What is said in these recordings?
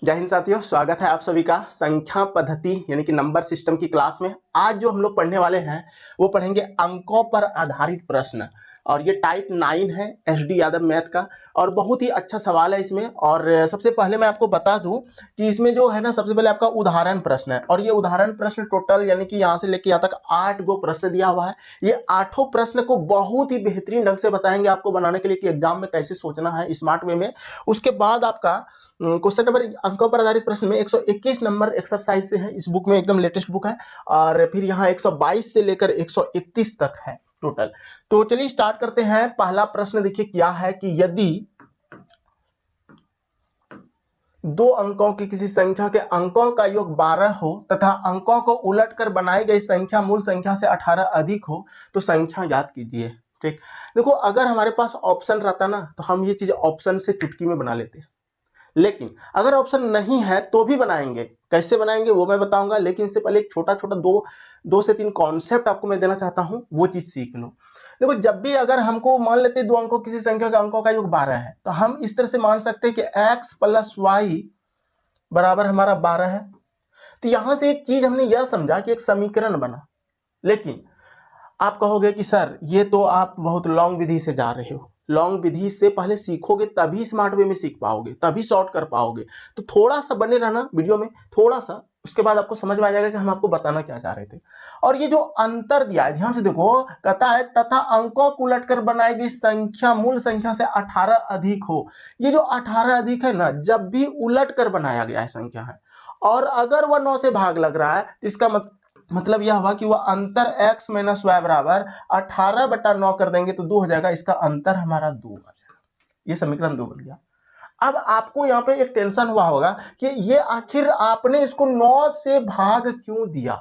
जय हिंद साथियों, स्वागत है आप सभी का संख्या पद्धति यानी कि नंबर सिस्टम की क्लास में। आज जो हम लोग पढ़ने वाले हैं वो पढ़ेंगे अंकों पर आधारित प्रश्न, और ये टाइप 9 है एसडी यादव मैथ का, और बहुत ही अच्छा सवाल है इसमें। और सबसे पहले मैं आपको बता दूं कि इसमें जो है ना, सबसे पहले आपका उदाहरण प्रश्न है, और ये उदाहरण प्रश्न टोटल यानी कि यहाँ से लेके यहाँ तक 8 गो प्रश्न दिया हुआ है। ये 8 प्रश्न को बहुत ही बेहतरीन ढंग से बताएंगे आपको बनाने के लिए कि एग्जाम में कैसे सोचना है स्मार्ट वे में। उसके बाद आपका क्वेश्चन नंबर अंकों पर आधारित प्रश्न में 121 नंबर एक्सरसाइज से है, इस बुक में एकदम लेटेस्ट बुक है। और फिर यहाँ 122 से लेकर 131 तक है टोटल। तो चलिए स्टार्ट करते हैं। पहला प्रश्न देखिए क्या है कि यदि दो अंकों की किसी संख्या के अंकों का योग 12 हो तथा अंकों को उलटकर बनाई गई संख्या मूल संख्या से 18 अधिक हो तो संख्या ज्ञात कीजिए। ठीक, देखो अगर हमारे पास ऑप्शन रहता ना तो हम ये चीज ऑप्शन से चुटकी में बना लेते, लेकिन अगर ऑप्शन नहीं है तो भी बनाएंगे। कैसे बनाएंगे वो मैं बताऊंगा, लेकिन इससे पहले एक छोटा छोटा दो से तीन कॉन्सेप्ट आपको मैं देना चाहता हूं, वो चीज सीख लो। देखो जब भी अगर हमको मान लेते हैं दो अंकों किसी संख्या के अंकों का योग 12 है तो हम इस तरह से मान सकते हैं कि x प्लस वाई बराबर हमारा 12 है। तो यहां से एक चीज हमने यह समझा कि एक समीकरण बना, लेकिन आप कहोगे कि सर ये तो आप बहुत लॉन्ग विधि से जा रहे हो। लॉन्ग विधि से पहले सीखोगे तभी स्मार्ट वे में सीख पाओगे, तभी सॉर्ट कर पाओगे। तो थोड़ा सा बने रहना वीडियो में, थोड़ा सा, उसके बाद आपको समझ में आ जाएगा कि हम आपको बताना क्या चाह रहे थे। और ये जो अंतर दिया है ध्यान से देखो, कहता है तथा अंकों को उलटकर बनाई गई संख्या मूल संख्या से 18 अधिक हो। ये जो 18 अधिक है ना, जब भी उलट कर बनाया गया है संख्या है, और अगर वह 9 से भाग लग रहा है तो इसका मतलब यह हुआ कि वह अंतर x माइनस वाई बराबर 18/9 कर देंगे तो 2 हो जाएगा। इसका अंतर हमारा 2 आ जाएगा। ये समीकरण 2 बन गया। अब आपको यहाँ पे एक टेंशन हुआ होगा कि ये आखिर आपने इसको 9 से भाग क्यों दिया।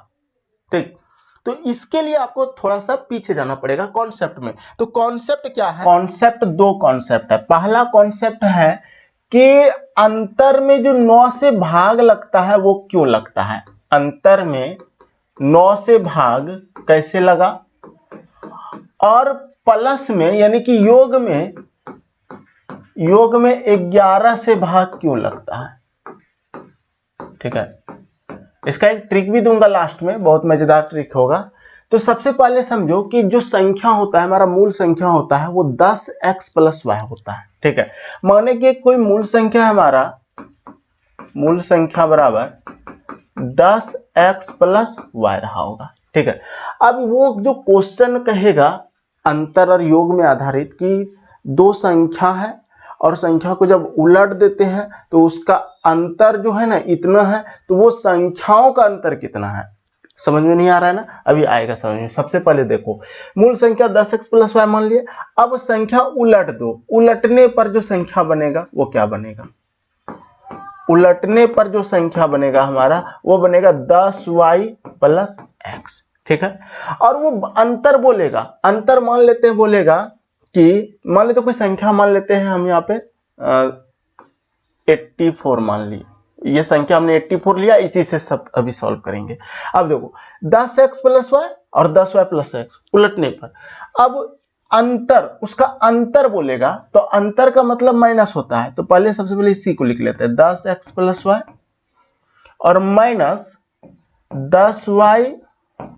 ठीक, तो इसके लिए आपको थोड़ा सा पीछे जाना पड़ेगा कॉन्सेप्ट में। तो कॉन्सेप्ट क्या है? कॉन्सेप्ट दो कॉन्सेप्ट है। पहला कॉन्सेप्ट है कि अंतर में जो 9 से भाग लगता है वो क्यों लगता है। अंतर में 9 से भाग कैसे लगा, और प्लस में यानी कि योग में 11 से भाग क्यों लगता है। ठीक है, इसका एक ट्रिक भी दूंगा लास्ट में, बहुत मजेदार ट्रिक होगा। तो सबसे पहले समझो कि जो संख्या होता है हमारा मूल संख्या होता है वो 10x प्लस वाई होता है। ठीक है, माने कि कोई मूल संख्या है, हमारा मूल संख्या बराबर 10x प्लस वाई रहा होगा। ठीक है, अब वो जो क्वेश्चन कहेगा अंतर और योग में आधारित कि दो संख्या है और संख्या को जब उलट देते हैं तो उसका अंतर जो है ना इतना है, तो वो संख्याओं का अंतर कितना है। समझ में नहीं आ रहा है ना, अभी आएगा समझ में। सबसे पहले देखो मूल संख्या 10x प्लस वाई मान लिए, अब संख्या उलट दो, उलटने पर जो संख्या बनेगा वो क्या बनेगा। उलटने पर जो संख्या बनेगा हमारा वो बनेगा 10y प्लस x। ठीक है, और वो अंतर बोलेगा, अंतर मान लेते हैं, बोलेगा कि मान लेते कोई संख्या मान लेते हैं हम यहाँ पे 84 मान ली। ये संख्या हमने 84 लिया, इसी से सब अभी सॉल्व करेंगे। अब देखो 10x प्लस वाई और 10y प्लस x उलटने पर, अब अंतर, उसका अंतर बोलेगा तो अंतर का मतलब माइनस होता है। तो पहले सबसे पहले इसी को लिख लेते हैं 10x प्लस वाई और माइनस 10y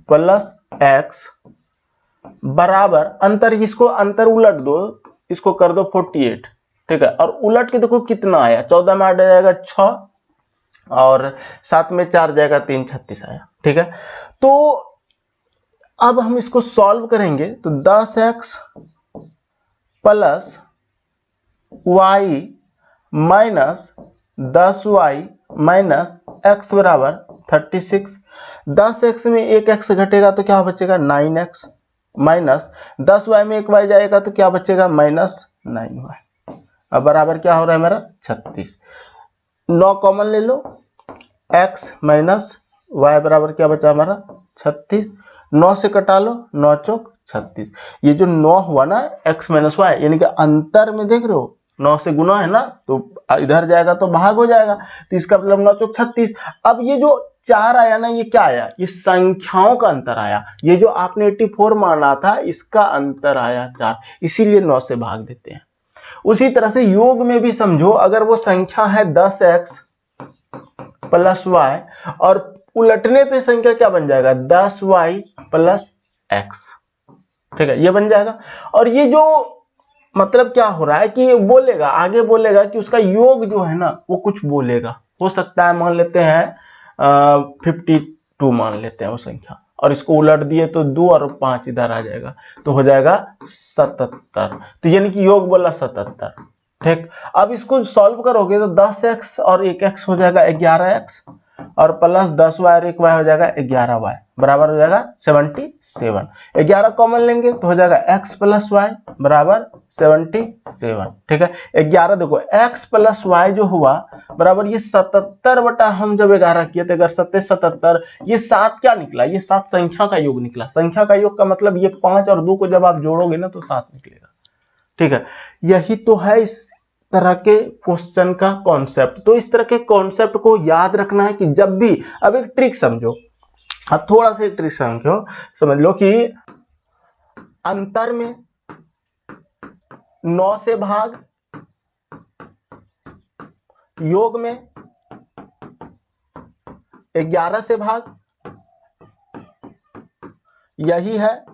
प्लस x बराबर अंतर, इसको अंतर उलट दो, इसको कर दो 48। ठीक है, और उलट के देखो कितना आया, 14 में 8 जाएगा 6 और 7 में 4 जाएगा 3, 36 आया। ठीक है, तो अब हम इसको सॉल्व करेंगे तो 10x plus Y minus 10y minus x बराबर 36। 10x में एक x घटेगा तो क्या बचेगा 9x, माइनस 10y में एक y जाएगा तो क्या बचेगा माइनस 9y। अब बराबर क्या हो रहा है हमारा 36। 9 कॉमन ले लो, x माइनस y बराबर क्या बचा हमारा 36। 9 से कटा लो, 9 चौक 36। ये जो 9 हुआ ना x माइनस वाई, यानी कि अंतर में देख रहे हो 9 से गुना है ना, तो इधर जाएगा तो भाग हो जाएगा, तो इसका मतलब 9 चौक 36। अब ये जो 4 आया ना, ये क्या आया, ये संख्याओं का अंतर आया। ये जो आपने 84 माना था इसका अंतर आया 4, इसीलिए 9 से भाग देते हैं। उसी तरह से योग में भी समझो, अगर वो संख्या है 10x प्लस वाई, और उलटने पे संख्या क्या बन जाएगा 10y प्लस x। ठीक है, ये बन जाएगा। और ये जो मतलब क्या हो रहा है कि बोलेगा, आगे बोलेगा कि उसका योग जो है ना वो कुछ बोलेगा, हो सकता है मान लेते हैं 52 मान लेते हैं वो संख्या, और इसको उलट दिए तो 2 और 5 इधर आ जाएगा, तो हो जाएगा 77। तो यानी कि योग बोला 77। ठीक, अब इसको सॉल्व करोगे तो 10x और 1x हो जाएगा 11x, और प्लस 10y और 1y हो जाएगा 11y, बराबर हो जाएगा 77। 11 कॉमन लेंगे तो हो जाएगा x प्लस वाई बराबर 77। ठीक है, 11 देखो x प्लस वाई जो हुआ बराबर ये 77 बटा हम जब 11 किए तो 77, ये 7 क्या निकला, ये 7 संख्या का योग निकला। संख्या का योग का मतलब ये 5 और 2 को जब आप जोड़ोगे ना तो 7 निकलेगा। ठीक है, यही तो है इस तरह के क्वेश्चन का कॉन्सेप्ट। तो इस तरह के कॉन्सेप्ट को याद रखना है कि जब भी, अब एक ट्रिक समझो, अब थोड़ा सा ट्रिक समझो, समझ लो कि अंतर में 9 से भाग, योग में 11 से भाग, यही है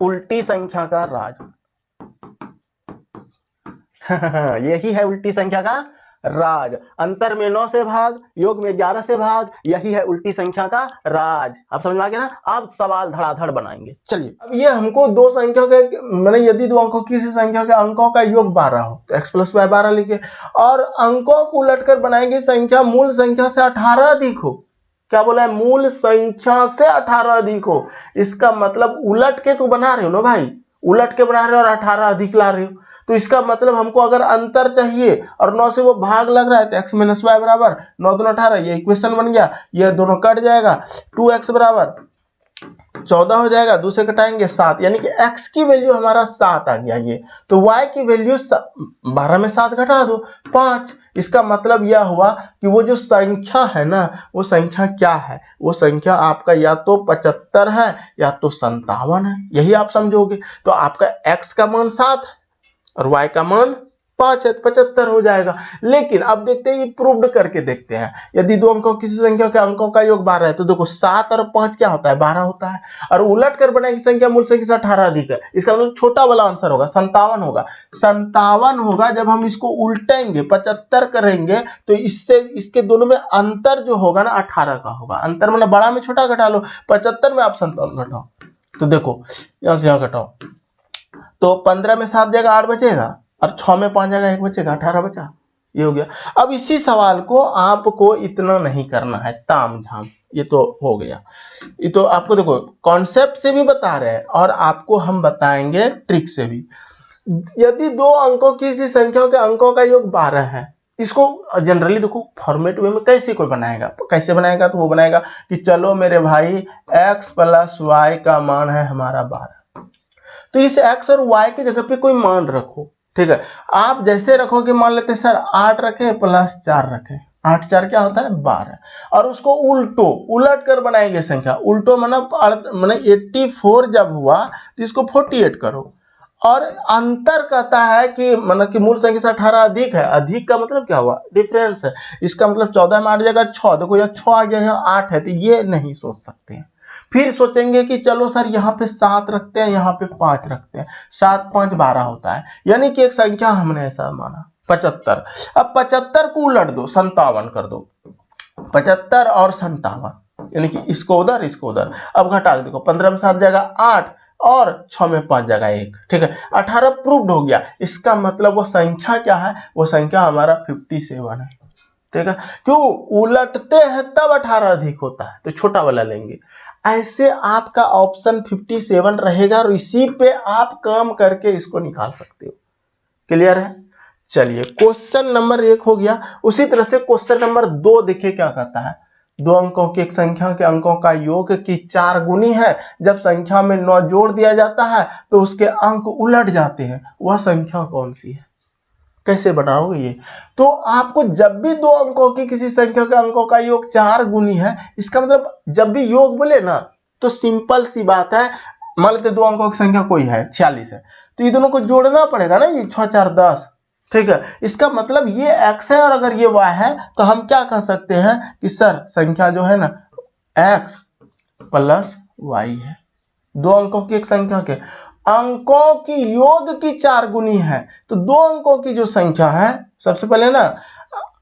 उल्टी संख्या का राज। यही है उल्टी संख्या का राज। अंतर में 9 से भाग, योग में 11 से भाग, यही है उल्टी संख्या का राज। आप समझ में आ गया ना? अब सवाल धड़ाधड़ बनाएंगे। चलिए, अब ये हमको दो संख्या के, मैंने यदि दो अंकों किसी संख्या के अंकों का योग 12 हो तो x प्लस वाई 12 लिखे, और अंकों को उलटकर बनाएंगे संख्या मूल संख्या से 18 अधिक हो। क्या बोला है? मूल संख्या से 18 अधिक हो। इसका मतलब उलट के तो बना रहे हो ना भाई, उलट के बना रहे हो और 18 अधिक ला रहे हो। तो इसका मतलब हमको अगर अंतर चाहिए और 9 से वो भाग लग रहा है तो x माइनस वाई बराबर 9 दूना 18, ये इक्वेशन बन गया। ये दोनों कट जाएगा, 2x बराबर 14 हो जाएगा, दूसरे कटाएंगे 7, यानी कि x की वैल्यू हमारा 7 आ गया। ये तो y की वैल्यू 12 में 7 घटा दो 5। इसका मतलब यह हुआ कि वो जो संख्या है ना, वो संख्या क्या है? वो संख्या आपका या तो 75 है या तो 57 है, यही आप समझोगे। तो आपका x का मान 7 है और y का मान 5 है, 75 हो जाएगा। लेकिन अब देखते हैं, ये प्रूव्ड करके देखते हैं। यदि दो अंकों किसी संख्या के अंकों का योग 12 है तो देखो 7 और 5 क्या होता है? 12 होता है। और उलट कर बनाएगी संख्या मूल संख्या से 18 अधिक है, इसका मतलब छोटा वाला आंसर होगा 57 होगा। 57 होगा जब हम इसको उल्टेंगे 75 करेंगे तो इससे इसके दोनों में अंतर जो होगा ना 18 का होगा। अंतर मतलब बड़ा में छोटा घटा लो, 75 में आप 57 घटाओ, तो देखो यहां से यहां घटाओ तो 15 में 7 जाएगा 8 बचेगा, और 6 में 5 जाएगा 1 बचेगा, 18 बचा। ये हो गया। अब इसी सवाल को आपको इतना नहीं करना है ताम झाम, ये तो हो गया। ये तो आपको देखो कॉन्सेप्ट से भी बता रहे हैं और आपको हम बताएंगे ट्रिक से भी। यदि दो अंकों की किसी संख्या के अंकों का योग 12 है, इसको जनरली देखो फॉर्मेट वे में कैसे कोई बनाएगा, कैसे बनाएगा? तो वो बनाएगा कि चलो मेरे भाई x प्लस वाई का मान है हमारा 12, तो इस x और y की जगह पे कोई मान रखो। ठीक है, आप जैसे रखोगे, मान लेते सर 8 रखे प्लस 4 रखे, 8 4 क्या होता है? 12, और उसको उल्टो उलट कर बनाएंगे संख्या। उल्टो माने 84 जब हुआ तो इसको 48 करो, और अंतर कहता है कि मतलब कि मूल संख्या से 18 अधिक है। अधिक का मतलब क्या हुआ? डिफरेंस है। इसका मतलब 14 में 8 जाएगा 6, देखो यहाँ 6 आ गया, यहाँ 8 है, तो ये नहीं सोच सकते हैं। फिर सोचेंगे कि चलो सर यहाँ पे 7 रखते हैं, यहाँ पे 5 रखते हैं, 7 5 12 होता है, यानी कि एक संख्या हमने ऐसा माना 75। अब 75 को उलट दो, 57 कर दो, 75 और 57, यानी कि इसको उधर इसको उधर। अब घटा के देखो, 15 में 7 जाएगा 8 और 6 में 5 जाएगा 1। ठीक है, 18 प्रूव्ड हो गया। इसका मतलब वो संख्या क्या है? वो संख्या हमारा 57 है। ठीक है, क्यों? उलटते हैं तब 18 अधिक होता है, तो छोटा वाला लेंगे। ऐसे आपका ऑप्शन 57 रहेगा और इसी पे आप काम करके इसको निकाल सकते हो। क्लियर है? चलिए, क्वेश्चन नंबर 1 हो गया। उसी तरह से क्वेश्चन नंबर 2 देखिए क्या कहता है। दो अंकों की एक संख्या के अंकों का योग की 4 गुनी है। जब संख्या में 9 जोड़ दिया जाता है तो उसके अंक उलट जाते हैं, वह संख्या कौन सी है? कैसे बनाओगे ये? तो आपको जब भी दो अंकों की किसी संख्या के अंकों का योग 4 गुनी है, इसका मतलब जब भी योग बोले ना तो सिंपल सी बात है, मान लेते दो अंकों की संख्या कोई है 46 है, तो ये दोनों को जोड़ना पड़ेगा ना। ये 6 4 10, ठीक है, इसका मतलब ये x है और अगर ये y है तो हम क्या कह सकते हैं कि सर संख्या जो है ना x प्लस y है। दो अंकों की एक संख्या के अंकों की योग की 4 गुनी है, तो दो अंकों की जो संख्या है, सबसे पहले ना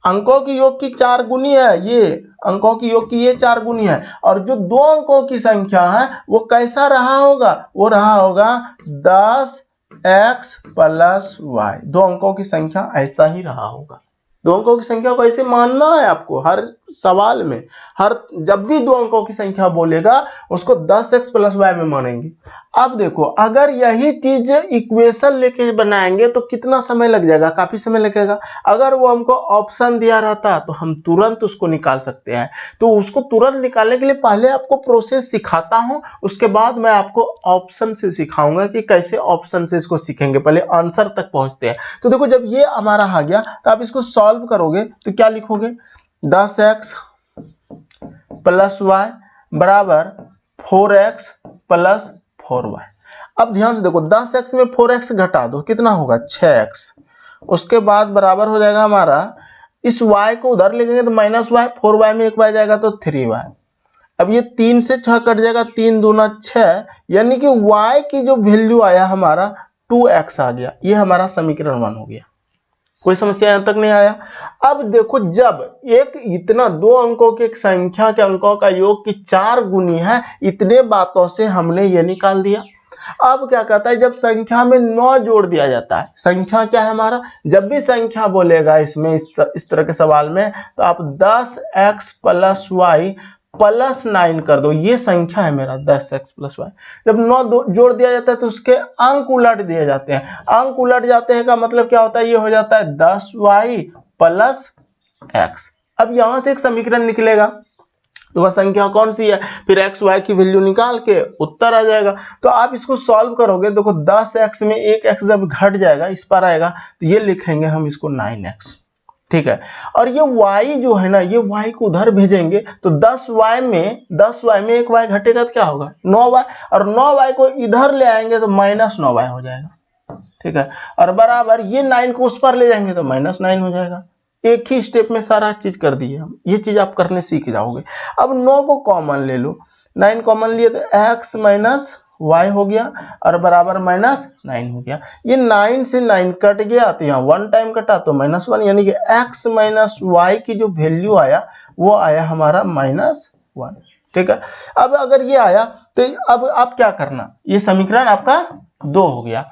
अंकों की योग की 4 गुनी है, ये अंकों की योग की ये 4 गुनी है, और जो दो अंकों की संख्या है वो कैसा रहा होगा, वो रहा होगा 10x प्लस y। दो अंकों की संख्या ऐसा ही रहा होगा। दो अंकों की संख्या को ऐसे मानना है आपको, हर सवाल में, हर जब भी दो अंकों की संख्या बोलेगा उसको 10x प्लस y में मानेंगे। अब देखो अगर यही चीज इक्वेशन लेके बनाएंगे तो कितना समय लग जाएगा, काफी समय लगेगा। अगर वो हमको ऑप्शन दिया रहता तो हम तुरंत उसको निकाल सकते हैं। तो उसको तुरंत निकालने के लिए पहले आपको प्रोसेस सिखाता हूं, उसके बाद मैं आपको ऑप्शन से सिखाऊंगा कि कैसे ऑप्शन से इसको सीखेंगे। पहले आंसर तक पहुंचते हैं। तो देखो जब ये हमारा आ गया तो आप इसको सॉल्व करोगे तो क्या लिखोगे, 10x प्लस y बराबर 4x प्लस 4y। अब ध्यान से देखो 10x में 4x घटा दो, कितना होगा 6x। उसके बाद बराबर हो जाएगा हमारा, इस y को उधर लिखेंगे तो माइनस y, 4y में एक y जाएगा तो 3y। अब ये 3 से 6 कट जाएगा, 3 दूना 6, यानी कि y की जो वैल्यू आया हमारा 2x आ गया। ये हमारा समीकरण 1 हो गया। कोई समस्या यहां तक नहीं आया। अब देखो जब एक इतना दो अंकों की एक संख्या के अंकों का योग की 4 गुनी है, इतने बातों से हमने ये निकाल दिया। अब क्या कहता है, जब संख्या में 9 जोड़ दिया जाता है, संख्या क्या है हमारा, जब भी संख्या बोलेगा इसमें इस तरह के सवाल में तो आप 10x प्लस y प्लस 9 कर दो। ये संख्या है मेरा 10x प्लस y। जब 9 जोड़ दिया जाता है तो उसके अंक उलट दिए जाते हैं। अंक उलट जाते हैं का मतलब क्या होता है, ये हो जाता है 10y प्लस x। अब यहां से एक समीकरण निकलेगा, तो वह संख्या कौन सी है, फिर x y की वैल्यू निकाल के उत्तर आ जाएगा। तो आप इसको सॉल्व करोगे, देखो 10x में एक x जब घट जाएगा इस पर आएगा तो ये लिखेंगे हम इसको 9x। ठीक है, और ये y जो है ना, ये y को उधर भेजेंगे तो 10y में एक y घटेगा तो क्या होगा 9y, और 9y को इधर ले आएंगे तो माइनस 9y हो जाएगा। ठीक है, और बराबर ये 9 को उस पर ले जाएंगे तो माइनस 9 हो जाएगा। एक ही स्टेप में सारा चीज कर दिए हम, ये चीज आप करने सीख जाओगे। अब 9 को कॉमन ले लो, 9 कॉमन लिए तो x माइनस y हो गया और बराबर माइनस 9 हो गया। ये 9 से 9 कट गया तो यहाँ 1 टाइम कटा तो माइनस 1, यानी कि x माइनस y की जो वैल्यू आया वो आया हमारा माइनस 1। ठीक है, अब अगर ये आया तो अब आप क्या करना, ये समीकरण आपका 2 हो गया।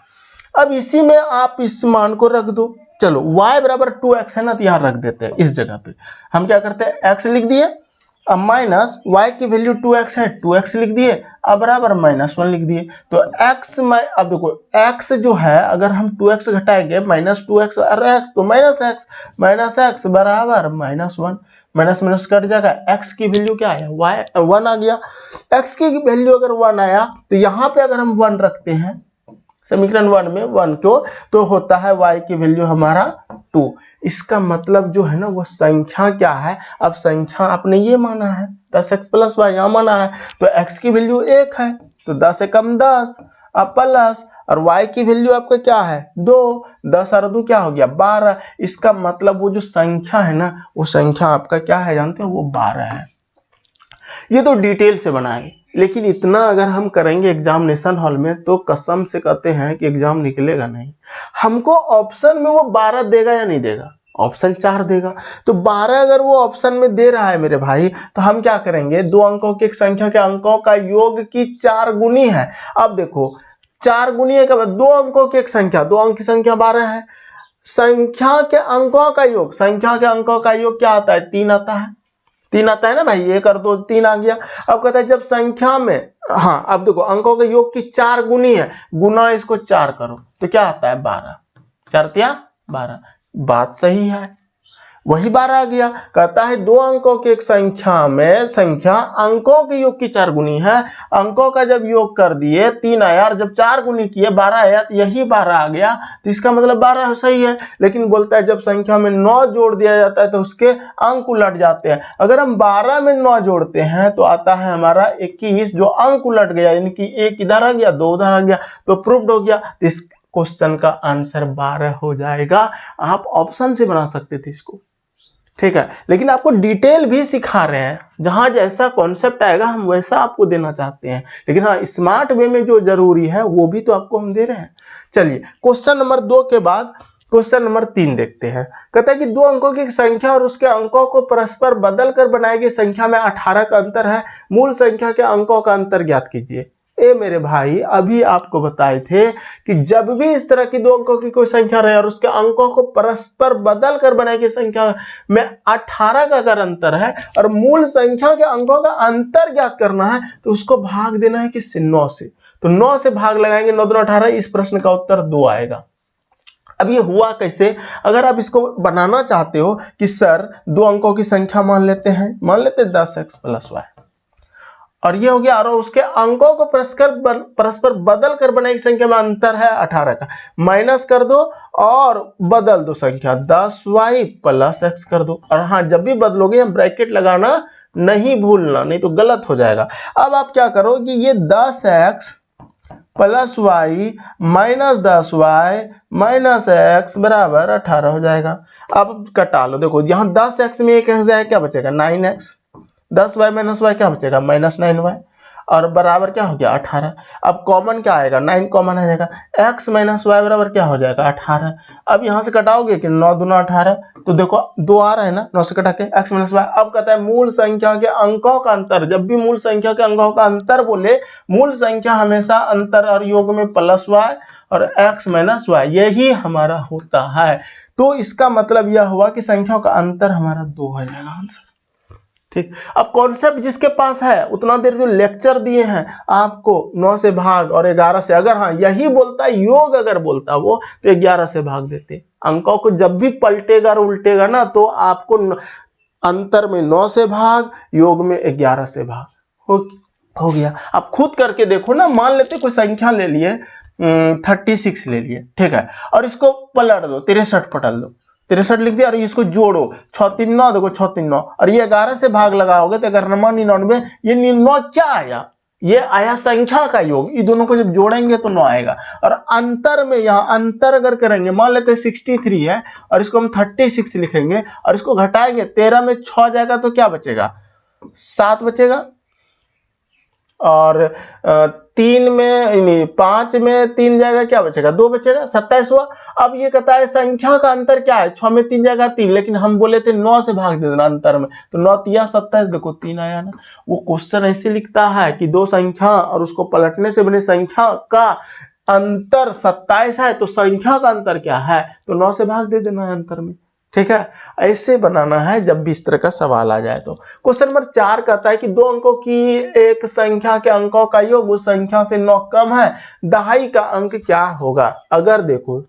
अब इसी में आप इस मान को रख दो। चलो y बराबर 2x है ना, तो यहाँ रख देते हैं इस जगह पे। हम क्या करते हैं, x लिख दिए, अब माइनस y की वैल्यू 2x है, 2x लिख दिए, अब बराबर माइनस 1 लिख दिए। तो x में अब देखो x जो है, अगर हम 2x घटाएंगे माइनस 2x और x तो माइनस x बराबर माइनस 1। माइनस माइनस कट जाएगा, x की वैल्यू क्या आया, y 1 आ गया। x की वैल्यू अगर 1 आया तो यहाँ पे अगर हम 1 रखते हैं समीकरण 1 में 1 को, तो होता है y की वैल्यू हमारा 2। इसका मतलब जो है ना वो संख्या क्या है, अब संख्या आपने ये माना है 10x प्लस y यहाँ माना है, तो x की वैल्यू 1 है तो 10 से कम 10, अब प्लस, और y की वैल्यू आपका क्या है 2, 10 और 2 क्या हो गया 12। इसका मतलब वो जो संख्या है ना, वो संख्या आपका क्या है जानते हो, वो 12 है। ये तो डिटेल से बनाएंगे, लेकिन इतना अगर हम करेंगे एग्जामिनेशन हॉल में तो कसम से कहते हैं कि एग्जाम निकलेगा नहीं। हमको ऑप्शन में वो 12 देगा या नहीं देगा, ऑप्शन 4 देगा। तो 12 अगर वो ऑप्शन में दे रहा है मेरे भाई, तो हम क्या करेंगे, दो अंकों की एक संख्या के अंकों का योग की 4 गुनी है। अब देखो 4 गुनी है क्या, दो अंकों की एक संख्या, दो अंक की संख्या 12 है, संख्या के अंकों का योग, संख्या के अंकों का योग क्या आता है 3 आता है, 3 आता है ना भाई, 1 और 2 3 आ गया। अब कहता है जब संख्या में, हाँ अब देखो अंकों के योग की 4 गुनी है, गुना इसको 4 करो तो क्या आता है 12, 4 तिया 12। बात सही है, वही 12 आ गया। कहता है दो अंकों की एक संख्या में संख्या अंकों के योग की 4 गुनी है, अंकों का जब योग कर दिए 3 आया, और जब 4 गुनी किए 12 आया, तो यही 12 आ गया। तो इसका मतलब 12 सही है। लेकिन बोलता है जब संख्या में 9 जोड़ दिया जाता है तो उसके अंक उलट जाते हैं। अगर हम 12 में 9 जोड़ते हैं तो आता है हमारा 21, जो अंक उलट गया, यानी कि 1 इधर आ गया 2 उधर आ गया, तो प्रूव्ड हो गया। क्वेश्चन का आंसर 12 हो जाएगा। आप ऑप्शन से बना सकते थे इसको, ठीक है, लेकिन आपको डिटेल भी सिखा रहे हैं, जहां जैसा कॉन्सेप्ट आएगा हम वैसा आपको देना चाहते हैं, लेकिन हाँ स्मार्ट वे में जो जरूरी है वो भी तो आपको हम दे रहे हैं। चलिए क्वेश्चन नंबर 2 के बाद क्वेश्चन नंबर 3 देखते हैं। कहता है कि दो अंकों की संख्या और उसके अंकों को परस्पर बदल कर बनाई गई संख्या में 18 का अंतर है, मूल संख्या के अंकों का अंतर ज्ञात कीजिए। ए मेरे भाई, अभी आपको बताए थे कि जब भी इस तरह की दो अंकों की कोई संख्या रहे और उसके अंकों को परस्पर बदल कर बनाई गई संख्या में 18 का अगर अंतर है और मूल संख्या के अंकों का अंतर ज्ञात करना है तो उसको भाग देना है किससे? 9 से। तो 9 से भाग लगाएंगे, 9 दूनी 18। इस प्रश्न का उत्तर 2 आएगा। अब ये हुआ कैसे? अगर आप इसको बनाना चाहते हो कि सर दो अंकों की संख्या मान लेते हैं 10x + y, और ये हो गया, और उसके अंकों को परस्पर बदल कर बनाई संख्या में अंतर है 18 का, माइनस कर दो और बदल दो संख्या 10y + x कर दो। और हाँ, जब भी बदलोगे हम ब्रैकेट लगाना नहीं भूलना, नहीं तो गलत हो जाएगा। अब आप क्या करो कि ये 10x + y - 10y - x बराबर 18 हो जाएगा। अब कटा लो, देखो यहाँ 10x में एक x जाए, क्या बचेगा? 9x, 10y - y क्या बचेगा? -9y, और बराबर क्या हो गया? 18। अब कॉमन क्या आएगा? 9 कॉमन आ जाएगा, x - y बराबर क्या हो जाएगा? 18। अब यहां से कटाओगे कि 9 दूना 18, तो देखो 2 आ रहा है ना, 9 से कटा के x - y। अब कहता है मूल संख्या के अंकों का अंतर। जब भी मूल संख्या के अंकों का अंतर बोले, मूल संख्या हमेशा अंतर और योग में +y और x - y, यही हमारा होता है। तो इसका मतलब यह हुआ कि संख्याओं का अंतर हमारा 2 हो जाएगा आंसर, ठीक। अब कॉन्सेप्ट जिसके पास है उतना देर जो लेक्चर दिए हैं आपको 9 से भाग और 11 से, अगर हाँ यही बोलता है योग, अगर बोलता वो तो 11 से भाग देते। अंकों को जब भी पलटेगा और उल्टेगा ना तो आपको अंतर में 9 से भाग, योग में 11 से भाग हो गया। आप खुद करके देखो ना, मान लेते कोई संख्या ले लिए 36 ले लिए, ठीक है, और इसको पलट दो, 63 पलट दो, 63 लिख दिया, और इसको जोड़ो 6 3 9, देखो 6 3 9, और ये 11 से भाग लगाओगे तो 11 9 99, ये 9 क्या आया? ये आया संख्या का योग। ये दोनों को जब जोड़ेंगे तो 9 आएगा। और अंतर में, यहाँ अंतर अगर करेंगे, मान लेते 63 है और इसको हम 36 लिखेंगे और इसको घटाएंगे, 13 में 6 जाएगा तो क्या बचेगा? 7 बचेगा, और 3 में 5 में 3 जाएगा, क्या बचेगा? 2 बचेगा, 27 हुआ। अब ये कहता है संख्या का अंतर क्या है? 6 में 3 जाएगा 3, लेकिन हम बोले थे 9 से भाग दे देना अंतर में, तो 9 तिया 27, देखो 3 आया ना। वो क्वेश्चन ऐसे लिखता है कि दो संख्या और उसको पलटने से बने संख्या का अंतर 27 है, तो संख्या का अंतर क्या है? तो 9 से भाग दे देना है अंतर में, ठीक है। ऐसे बनाना है जब भी इस तरह का सवाल आ जाए तो। क्वेश्चन नंबर 4 कहता है कि दो अंकों की एक संख्या के अंकों का योग उस संख्या से 9 कम है, दहाई का अंक क्या होगा? अगर देखो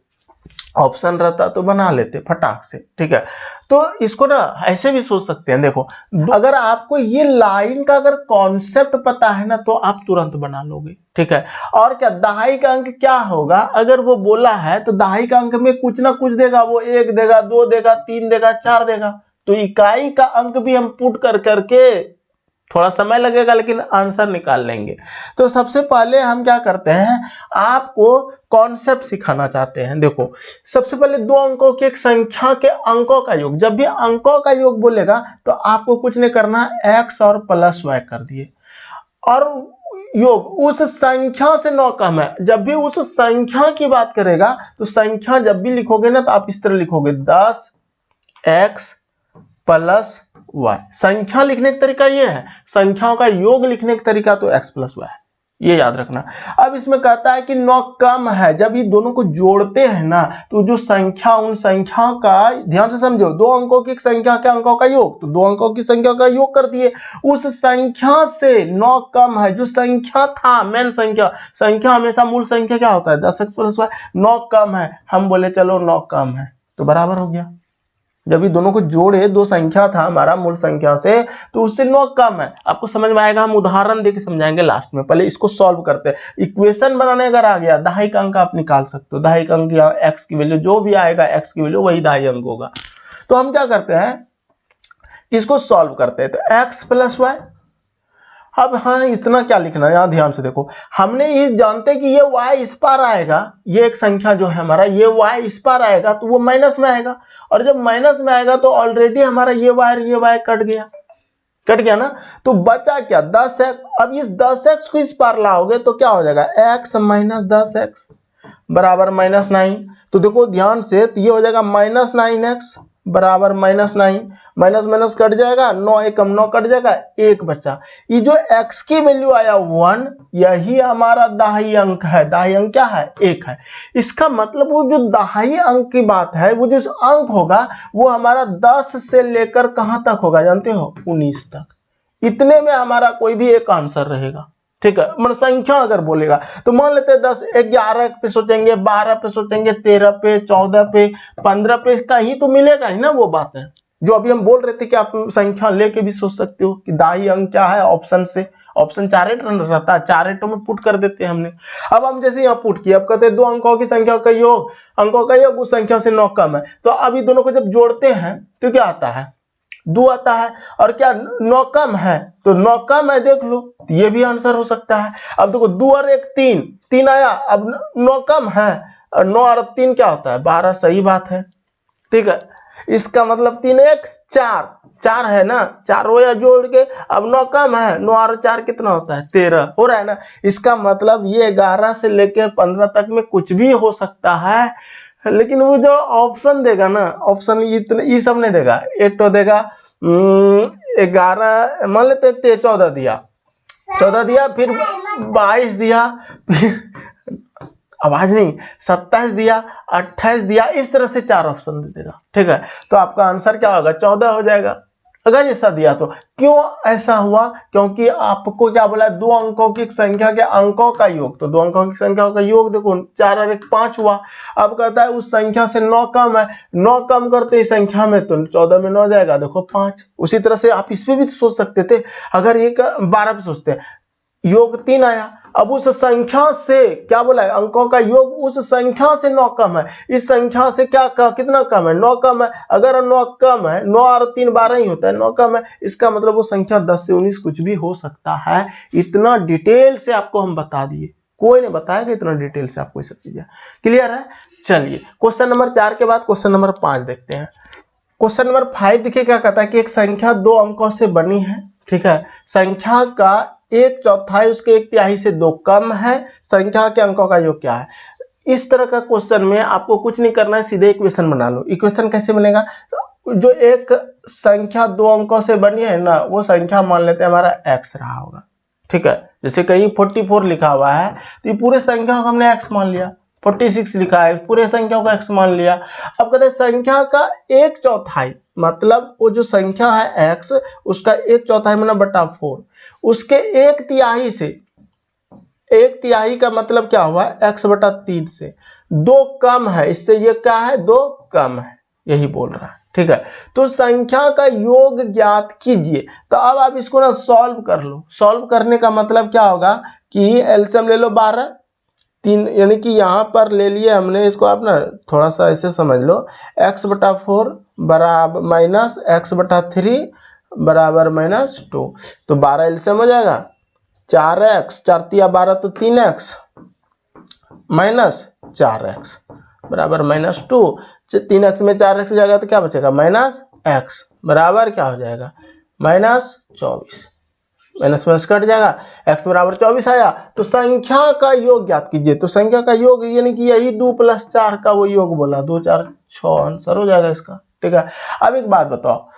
ऑप्शन रहता तो बना लेते फटाक से, ठीक है। तो इसको ना ऐसे भी सोच सकते हैं, देखो अगर आपको ये लाइन का अगर कॉन्सेप्ट पता है ना तो आप तुरंत बना लोगे, ठीक है। और क्या दहाई का अंक क्या होगा? अगर वो बोला है तो दहाई का अंक में कुछ ना कुछ देगा, वो 1 देगा, 2 देगा, 3 देगा, 4 देगा। तो इकाई का अंक भी हम पुट कर करके, थोड़ा समय लगेगा लेकिन आंसर निकाल लेंगे। तो सबसे पहले हम क्या करते हैं, आपको कॉन्सेप्ट सिखाना चाहते हैं। देखो सबसे पहले दो अंकों की एक संख्या के अंकों का योग, जब भी अंकों का योग बोलेगा तो आपको कुछ नहीं करना, x और +y कर दिए, और योग उस संख्या से 9 कम है। जब भी उस संख्या की बात करेगा तो संख्या जब भी लिखोगे ना तो आप इस तरह लिखोगे 10x + y। संख्या लिखने का तरीका ये है, संख्याओं का योग लिखने का तरीका तो x + y है, ये याद रखना। अब इसमें कहता है कि 9 कम है, जब ये दोनों को जोड़ते हैं ना तो जो संख्या, उन संख्याओं का ध्यान से समझो, दो अंकों की संख्या के अंकों का योग, तो दो अंकों की संख्या का योग कर दिए, उस संख्या से 9 कम है। जो संख्या था मेन संख्या, संख्या हमेशा मूल संख्या क्या होता है? 10x + y। 9 कम है, हम बोले चलो 9 कम है तो बराबर हो गया। जब ये दोनों को जोड़े, दो संख्या था हमारा मूल संख्या से, तो उससे 9 कम है। आपको समझ में आएगा, हम उदाहरण देके समझाएंगे लास्ट में। पहले इसको सॉल्व करते हैं। इक्वेशन बनाने अगर आ गया, दहाई का अंक आप निकाल सकते हो। दहाई का अंक या x की वैल्यू जो भी आएगा, x की वैल्यू वही दहाई अंक होगा। तो हम क्या करते हैं, इसको सॉल्व करते हैं। तो x + y, अब हाँ, इतना क्या लिखना है, यहाँ ध्यान से देखो, हमने ये जानते कि ये y इस पार आएगा, ये एक संख्या जो है हमारा, ये y इस पार आएगा तो वो माइनस में आएगा, और जब माइनस में आएगा तो ऑलरेडी हमारा ये y और ये y कट गया ना, तो बचा क्या 10x। अब इस 10x को इस पार लाओगे तो क्या हो जाएगा, x माइनस 10x बराबर -9। तो देखो ध्यान से, तो ये हो जाएगा -9x बराबर -9, माइनस माइनस कट जाएगा, 9 एकम 9 कट जाएगा, 1 बचा। ये जो x की वैल्यू आया 1, यही हमारा दाहिनी अंक है। दाहिनी अंक क्या है, 1 है। इसका मतलब वो जो दाहिनी अंक की बात है, वो जो अंक होगा वो हमारा 10 से लेकर कहां तक होगा जानते हो, 19 तक। इतने में हमारा कोई भी एक आंसर रहेगा, ठीक है। मतलब संख्या अगर बोलेगा तो मान लेते हैं 10, 11 पे सोचेंगे, 12 पे सोचेंगे, 13 पे, 14 पे, 15 पे, कहीं तो मिलेगा ही ना। वो बात है जो अभी हम बोल रहे थे कि आप संख्या लेके भी सोच सकते हो कि दाहिनी अंक क्या है, ऑप्शन से। ऑप्शन 4 रहता है, 4 में पुट कर देते हैं हमने। अब हम जैसे यहाँ पुट किए, अब कहते हैं दो अंकों की संख्या का योग, अंकों का योग उस संख्या से 9 कम है। तो अब ये दोनों को जब जोड़ते हैं तो क्या आता है, 2 आता है। और क्या 9 कम है, तो 9 कम है, देख लो, तो ये भी आंसर हो सकता है। अब देखो 2 और 1 3 आया, अब 9 कम है, और 9 और 3 क्या होता है, 12। सही बात है, ठीक है। इसका मतलब 3 1 4 है ना, 4 रोया जोड़ के, अब 9 कम है, 9 और 4 कितना होता है, 13 हो रहा है ना। इसका मतलब ये 11 से लेकर 15 तक में कुछ भी हो सकता है, लेकिन वो जो ऑप्शन देगा ना, ऑप्शन इतने ये सब नहीं देगा। एक तो देगा 11, मान लेते 14 दिया, 14 दिया, फिर 22 दिया, फिर आवाज नहीं, 27 दिया, 28 दिया, इस तरह से 4 ऑप्शन दे देगा, ठीक है। तो आपका आंसर क्या होगा, 14 हो जाएगा अगर ऐसा दिया तो। क्यों ऐसा हुआ, क्योंकि आपको क्या बोला, 2 अंकों की संख्या के अंकों का योग। तो 2 अंकों की संख्या का योग देखो, 4 और 1 5 हुआ। अब कहता है उस संख्या से 9 कम है, 9 कम करते इस संख्या में, तो 14 में 9 जाएगा, देखो 5। उसी तरह से आप इस पे भी तो सोच सकते थे। अगर एक 12 पे सोचते हैं, योग 3 आया, अब उस संख्या से क्या बोला है, अंकों का योग उस संख्या से 9 कम है, इस संख्या से क्या कितना कम है, 9 कम है। अगर 9 कम है, 9 और 3 12 ही होता है, 9 कम है, इसका मतलब वो संख्या 10 से 19 कुछ भी हो सकता है। इतना डिटेल से आपको हम बता दिए, कोई नहीं बताएगा इतना डिटेल से आपको, ये सब चीजें क्लियर है। चलिए क्वेश्चन नंबर 4 के बाद क्वेश्चन नंबर 5 देखते हैं। क्वेश्चन नंबर 5 देखिए क्या कहता है कि एक संख्या 2 अंकों से बनी है, ठीक है। संख्या का 1/4 उसके 1/3 से 2 कम है, संख्या के अंकों का योग क्या है। इस तरह का क्वेश्चन में आपको कुछ नहीं करना है, सीधे इक्वेशन बना लो। इक्वेशन कैसे बनेगा, जो एक संख्या 2 अंकों से बनी है ना, वो संख्या मान लेते हैं हमारा x रहा होगा, ठीक है। जैसे कहीं 44 लिखा हुआ है तो ये पूरे संख्या को हमने x मान लिया, 46 लिखा है, पूरे संख्या को x मान लिया। अब कहते हैं संख्या का 1/4, मतलब वो जो संख्या है x, उसका 1/4 माना बटा 4, उसके 1/3 से, 1/3 का मतलब क्या हुआ, x/3 से 2 कम है, इससे ये क्या है, 2 कम है, यही बोल रहा है, ठीक है। तो संख्या का योग ज्ञात कीजिए। तो अब आप इसको ना सॉल्व कर लो। सॉल्व करने का मतलब क्या होगा कि एलसीएम ले लो 12, 3, यानी कि यहाँ पर ले लिए हमने इसको, आप ना थोड़ा सा ऐसे समझ लो, x/4 बराबर माइनस x/3 बराबर -2, तो 12 एलसीएम हो जाएगा, 4x 4 × 12 तो 3x माइनस 4x बराबर -2, 3x में 4x जाएगा तो क्या बचेगा, -x बराबर क्या हो जाएगा, -24, माइनस कट जाएगा, x बराबर 24 आया। तो संख्या का योग ज्ञात कीजिए। तो संख्या का योग यानी कि यही 2 + 4 का वो योग बोला, 2 4 6 आंसर हो जाएगा इसका, ठीक है। अब एक बात बताओ,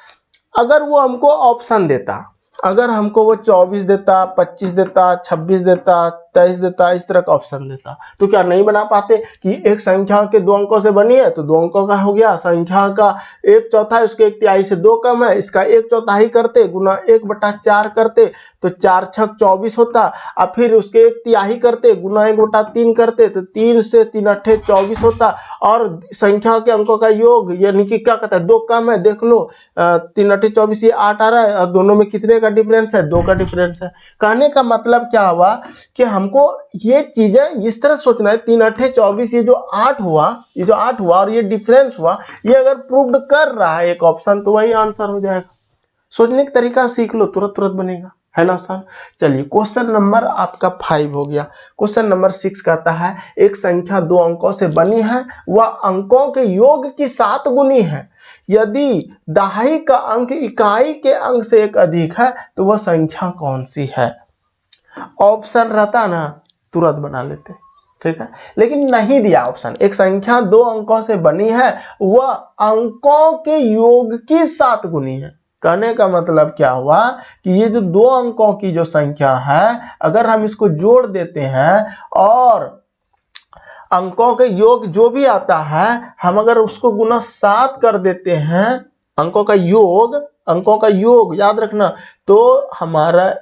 अगर वो हमको ऑप्शन देता, अगर हमको वो 24 देता, 25 देता, 26 देता, 23 देता, इस तरह का ऑप्शन देता, तो क्या नहीं बना पाते कि एक संख्या के 2 अंकों से बनी है तो 2 अंकों का हो गया, संख्या का 1/4 उसके 1/3 से 2 कम है, इसका 1/4 करते गुना 1/4 करते तो 4 × 6 24 होता, और फिर उसके 1/3 करते गुना 1/3 करते तो 3 से 3 × 8 24 होता। और संख्या के अंकों का योग यानी कि क्या कहता है, 2 कम है, देख लो 3 × 8 24, ये 8 आ रहा है, और दोनों में कितने का डिफरेंस है, 2 का डिफरेंस है। कहने का मतलब क्या हुआ कि हमको ये चीजें इस तरह सोचना है, 3 × 8 24, ये जो 8 हुआ, ये जो 8 हुआ और ये डिफरेंस हुआ, ये अगर प्रूव्ड कर रहा है एक ऑप्शन तो वही आंसर हो जाएगा। सोचने का तरीका सीख लो, तुरंत बनेगा, है ना आसान। चलिए क्वेश्चन नंबर आपका 5 हो गया। क्वेश्चन नंबर 6 कहता है एक संख्या 2 अंकों से बनी है वह अंकों के योग की 7 गुनी है। यदि दहाई का अंक इकाई के अंक से एक अधिक है तो वह संख्या कौन सी है। ऑप्शन रहता ना तुरंत बना लेते, ठीक है, लेकिन नहीं दिया ऑप्शन। एक संख्या 2 अंकों से बनी है वह अंकों के योग की 7 गुनी है। कहने का मतलब क्या हुआ कि ये जो 2 अंकों की जो संख्या है अगर हम इसको जोड़ देते हैं और अंकों के योग जो भी आता है हम अगर उसको गुना 7 कर देते हैं, अंकों का योग याद रखना, तो हमारा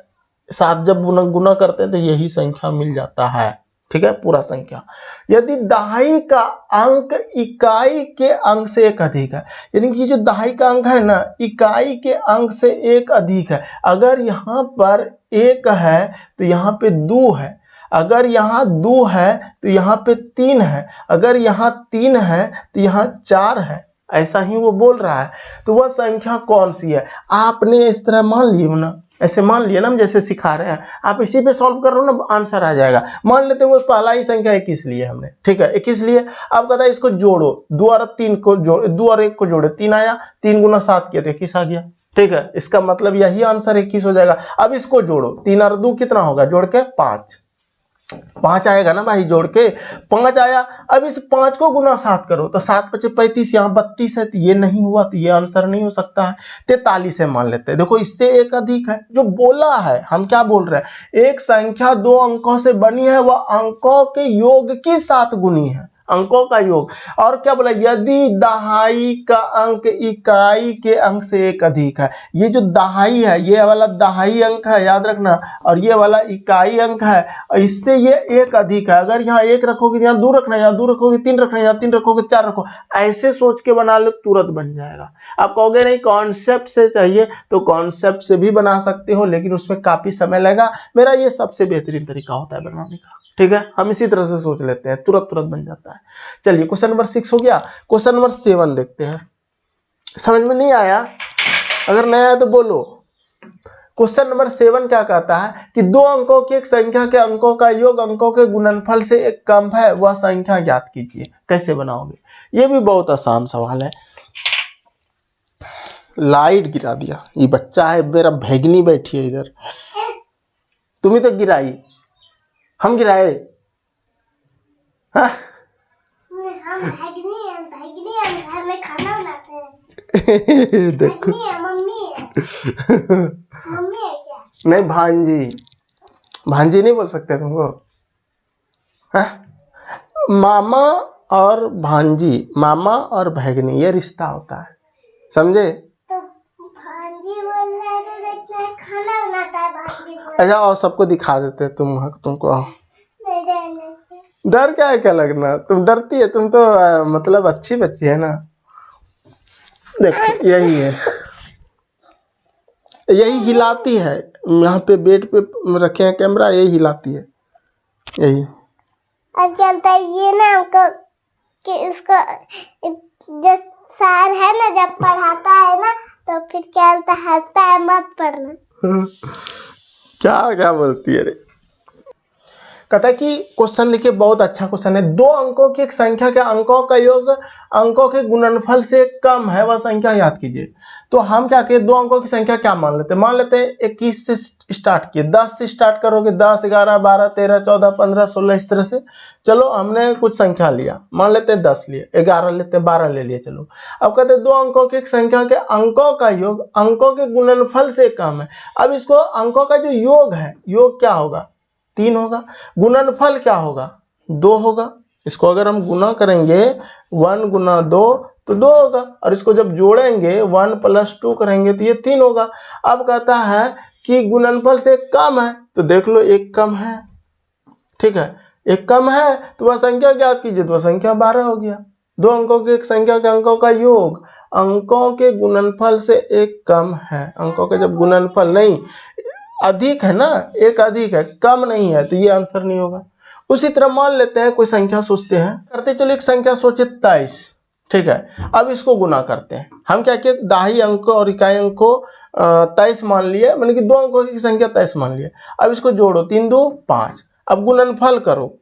7 जब गुना करते हैं तो यही संख्या मिल जाता है, ठीक है, पूरा संख्या। यदि दहाई का अंक इकाई के अंक से एक अधिक है, यानी कि जो दहाई का अंक है ना इकाई के अंक से एक अधिक है। अगर यहाँ पर 1 है तो यहाँ पे 2 है, अगर यहाँ 2 है तो यहाँ पे 3 है, अगर यहाँ 3 है तो यहाँ 4 है, ऐसा ही वो बोल रहा है। तो वह संख्या कौन सी है। आपने इस तरह मान लिए ना, ऐसे मान लिया ना हम जैसे सिखा रहे हैं, आप इसी पे सॉल्व कर रहे हो ना, आंसर आ जाएगा। मान लेते वो पहला ही संख्या 21 लिए हमने, ठीक है, 21 लिए। अब कहता है इसको जोड़ो, 2 और 3 को जोड़, 2 और 1 को जोड़े 3 आया, 3 गुना 7 किया तो 21 आ गया, ठीक है। इसका मतलब यही आंसर 21 हो जाएगा। अब इसको जोड़ो, 3 और 2 कितना होगा, जोड़ के 5 आएगा ना भाई, जोड़ के 5 आया। अब इस 5 को गुना 7 करो तो 7 5 35, यहाँ 32 है, तो ये नहीं हुआ, तो ये आंसर नहीं हो सकता है। 43 है मान लेते हैं। देखो इससे एक अधिक है, जो बोला है हम क्या बोल रहे हैं, एक संख्या 2 अंकों से बनी है वह अंकों के योग की 7 गुनी है, अंकों का योग। और क्या बोला, यदि दहाई का अंक इकाई के अंक से एक अधिक है। ये जो दहाई है ये वाला दहाई अंक है याद रखना, और ये वाला इकाई अंक है, इससे ये एक अधिक है। अगर यहाँ 1 रखोगे यहाँ 2 रखना, यहाँ 2 रखोगे 3 रखना, यहाँ 3 रखोगे 4 रखो, ऐसे सोच के बना लो तुरंत बन जाएगा। आप कहोगे नहीं कॉन्सेप्ट से चाहिए तो कॉन्सेप्ट से भी बना सकते हो, लेकिन उसमें काफी समय लगेगा। मेरा ये सबसे बेहतरीन तरीका होता है बनाने का, ठीक है। हम इसी तरह से सोच लेते हैं, तुरंत बन जाता है। चलिए क्वेश्चन नंबर 6 हो गया। क्वेश्चन नंबर 7 देखते हैं। समझ में नहीं आया, अगर नहीं आया तो बोलो। क्वेश्चन नंबर 7 क्या कहता है कि 2 अंकों की एक संख्या के अंकों का योग अंकों के गुणनफल से एक कम है, वह संख्या ज्ञात कीजिए। कैसे बनाओगे, ये भी बहुत आसान सवाल है। लाइट गिरा दिया, ये बच्चा है मेरा, भैगनी बैठी है इधर, तुम ही तो गिराई, हम गिराए। हाँ? हम घर में खाना बनाते हैं। देखो मम्मी है क्या? नहीं भांजी नहीं बोल सकते तुमको। हाँ? मामा और भांजी, मामा और भैगनी, ये रिश्ता होता है, समझे। तो भांजी बोल रहे थे खाना बनाता है भांजी बोल। अच्छा और सबको दिखा देते तुमको। डर क्या है, क्या लगना, तुम डरती है, तुम तो मतलब अच्छी बच्ची है ना। देखो यही है, यही हिलाती है, यहाँ पे बेड पे रखे हैं कैमरा, यही हिलाती है, यही। अब क्या होता है ये ना हमको कि इसको जो सर है ना जब पढ़ाता है ना तो फिर क्या होता है, हंसता है मत पढ़ना। क्या बोलती है रे। कहता है कि क्वेश्चन देखिए बहुत अच्छा क्वेश्चन है। 2 अंकों की एक संख्या के अंकों का योग अंकों के गुणनफल से कम है, वह संख्या याद कीजिए। तो हम क्या किए, 2 अंकों की संख्या क्या मान लेते हैं 21 से स्टार्ट किए, 10 से स्टार्ट करोगे, 10 11 12 13 14 15 16 इस तरह से। चलो हमने कुछ संख्या लिया, मान लेते हैं 10 लिए, 11 लेते, 12 ले लिए, चलो। अब कहते हैं 2 अंकों की एक संख्या के अंकों का योग अंकों के गुणनफल से कम है। अब इसको अंकों का जो योग है, योग क्या होगा, 3 होगा, गुणनफल क्या होगा, 2 होगा। इसको अगर हम गुना करेंगे 1 गुना 2 तो 2 होगा, और इसको जब जोड़ेंगे 1 + 2 करेंगे तो ये 3 होगा। अब कहता है कि गुणनफल से कम है, तो देख लो एक कम है, ठीक है, एक कम है तो वह संख्या ज्ञात कीजिए, तो वह संख्या 12 हो गया। 2 अंकों की एक संख्या के अंकों का योग अंकों के गुणनफल से एक कम है। अंकों के जब गुणनफल नहीं अधिक है ना, एक अधिक है, कम नहीं है, तो ये आंसर नहीं होगा। उसी तरह मान लेते हैं कोई संख्या सोचते हैं, करते चलो एक संख्या सोचे 23, ठीक है। अब इसको गुना करते हैं। हम क्या किए, दाही अंक और इकाई अंक को 23 मान लिए, मतलब कि दो अंकों की संख्या 23 मान लिए। अब इसको जोड़ो, 3 2 5। अब गुणनफल करो,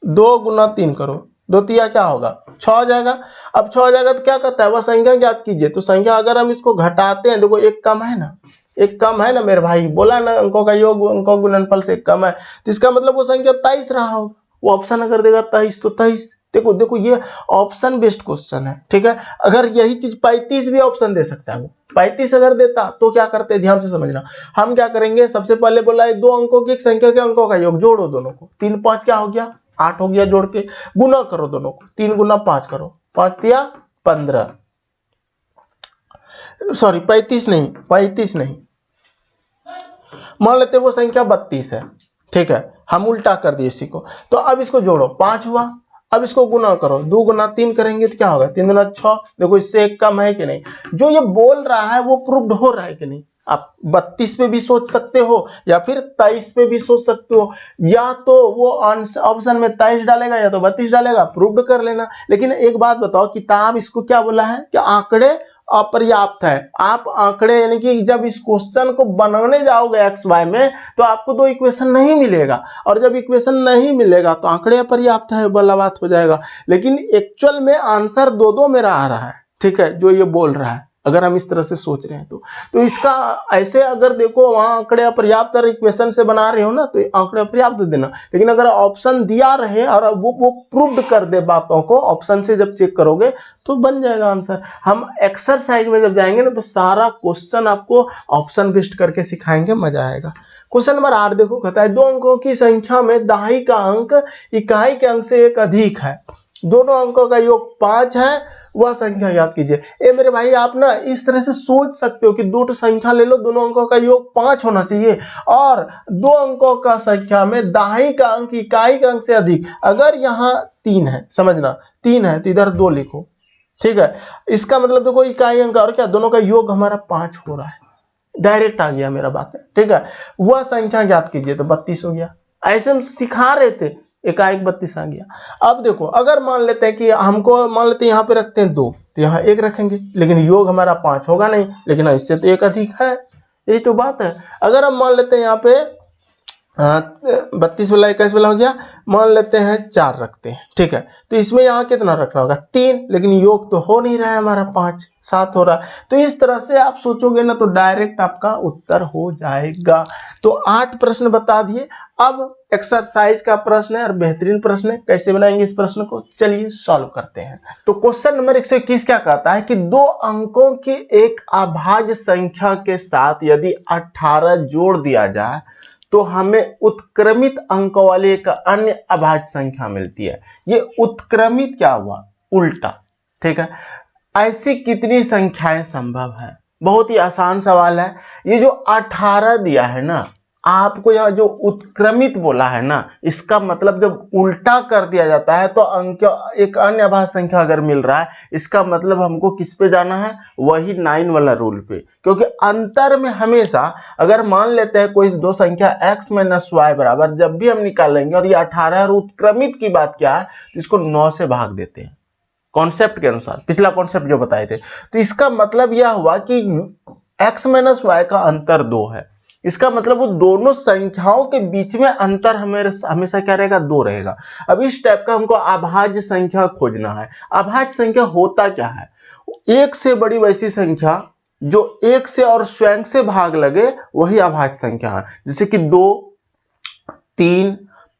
2 गुना 3 करो, 2 तिया क्या होगा 6 हो जाएगा। अब 6 हो जाएगा तो क्या कहता है, वह संख्या ज्ञात कीजिए। तो संख्या अगर हम इसको घटाते हैं, देखो एक कम है ना, एक कम है ना मेरे भाई, बोला ना अंकों का योग अंकों गुणनफल से एक कम है, तो इसका मतलब वो संख्या 23 रहा होगा। वो ऑप्शन अगर देगा 23 तो 23। देखो देखो ये ऑप्शन बेस्ड क्वेश्चन है, ठीक है। अगर यही चीज 35 भी ऑप्शन दे सकता है, वो 35 अगर देता तो क्या करते, ध्यान से समझना। हम क्या करेंगे, सबसे पहले बोला है दो अंकों की एक संख्या के अंकों का योग, जोड़ो दोनों को, 3 5 क्या हो गया 8 हो गया, जोड़ के गुना करो दोनों को, 3 गुना 5 करो, 5 तिया 15, सॉरी 35 नहीं, 35 नहीं, मान लेते वो संख्या 32 है, ठीक है। हम उल्टा कर दिए इसी को। तो अब इसको जोड़ो, 5 हुआ। अब इसको गुना करो, 2 गुना 3 करेंगे तो क्या होगा, 3 गुना 6। देखो इससे एक कम है कि नहीं, जो ये बोल रहा है वो प्रूव्ड हो रहा है कि नहीं। आप 32 पे भी सोच सकते हो या फिर 23 पे भी सोच सकते हो, या तो वो ऑप्शन में 23 डालेगा या तो 32 डालेगा, प्रूव्ड कर लेना। लेकिन एक बात बताओ, किताब इसको क्या बोला है कि आंकड़े अपर्याप्त है। आप आंकड़े यानी कि जब इस क्वेश्चन को बनाने जाओगे एक्स वाई में तो आपको दो इक्वेशन नहीं मिलेगा, और जब इक्वेशन नहीं मिलेगा तो आंकड़े अपर्याप्त है, बला बात हो जाएगा। लेकिन एक्चुअल में आंसर दो दो मेरा आ रहा है, ठीक है, जो ये बोल रहा है, अगर हम इस तरह से सोच रहे हैं तो इसका ऐसे अगर देखो वहां आंकड़े अपर्याप्त और इक्वेशन से बना रहे हो ना, तो आंकड़े अपर्याप्त देना। लेकिन अगर ऑप्शन दिया रहे और वो प्रूव्ड कर दे बातों को, ऑप्शन से जब चेक करोगे तो बन जाएगा आंसर। हम एक्सरसाइज में जब जाएंगे ना तो सारा क्वेश्चन आपको ऑप्शन बेस्ड करके सिखाएंगे, मजा आएगा। क्वेश्चन नंबर 8 देखो, कहता है दो अंकों की संख्या में दाही का अंक इकाई के अंक से एक अधिक है, दोनों अंकों का योग 5 है, वह संख्या याद कीजिए। ए मेरे भाई, आप ना इस तरह से सोच सकते हो कि दो संख्या ले लो, दोनों अंकों का योग 5 होना चाहिए, और दो अंकों का संख्या में दाही का अंक इकाई के अंक से अधिक। अगर यहाँ 3 है, समझना 3 है तो इधर 2 लिखो, ठीक है। इसका मतलब देखो इकाई अंक और क्या, दोनों का योग हमारा 5 हो रहा है, डायरेक्ट आ गया मेरा बात है, ठीक है। वह संख्या ज्ञात कीजिए, तो 32 हो गया। ऐसे हम सिखा रहे थे, एकाएक 32 आ गया। अब देखो अगर मान लेते हैं कि हमको, मान लेते हैं यहाँ पे रखते हैं 2, तो यहाँ 1 रखेंगे, लेकिन योग हमारा 5 होगा नहीं, लेकिन इससे तो 1 अधिक है, यही तो बात है। अगर हम मान लेते हैं यहाँ पे 32 वाला 21 वाला हो गया, मान लेते हैं 4 रखते हैं, ठीक है। तो इसमें यहाँ कितना रखना होगा 3, लेकिन योग तो हो नहीं रहा है हमारा, 5 7 हो रहा है। तो इस तरह से आप सोचोगे ना तो डायरेक्ट आपका उत्तर हो जाएगा। तो 8 प्रश्न बता दिए। अब एक्सरसाइज का प्रश्न है और बेहतरीन प्रश्न है, कैसे बनाएंगे इस प्रश्न को, चलिए सॉल्व करते हैं। तो क्वेश्चन नंबर 121 क्या कहता है कि दो अंकों की एक अभाज्य संख्या के साथ यदि 18 जोड़ दिया जाए तो हमें उत्क्रमित अंकों वाली एक अन्य अभाज्य संख्या मिलती है। ये उत्क्रमित क्या हुआ, उल्टा, ठीक है। ऐसी कितनी संख्याएं संभव है, बहुत ही आसान सवाल है। ये जो 18 दिया है ना, आपको यहाँ जो उत्क्रमित बोला है ना, इसका मतलब जब उल्टा कर दिया जाता है तो अंक एक अन्य अभाज्य संख्या अगर मिल रहा है, इसका मतलब हमको किस पे जाना है, वही 9 वाला रूल पे। क्योंकि अंतर में हमेशा अगर मान लेते हैं कोई दो संख्या x माइनस वाई बराबर, जब भी हम निकालेंगे और ये 18 और उत्क्रमित की बात क्या है, तो इसको 9 से भाग देते हैं कॉन्सेप्ट के अनुसार, पिछला कॉन्सेप्ट जो बताए थे। तो इसका मतलब यह हुआ कि x माइनस वाई का अंतर 2 है, इसका मतलब वो दोनों संख्याओं के बीच में अंतर हमेशा क्या रहेगा, 2 रहेगा। अब इस टाइप का हमको अभाज्य संख्या खोजना है। अभाज्य संख्या होता क्या है, एक से बड़ी वैसी संख्या जो एक से और स्वयं से भाग लगे, वही अभाज्य संख्या है। जैसे कि 2 3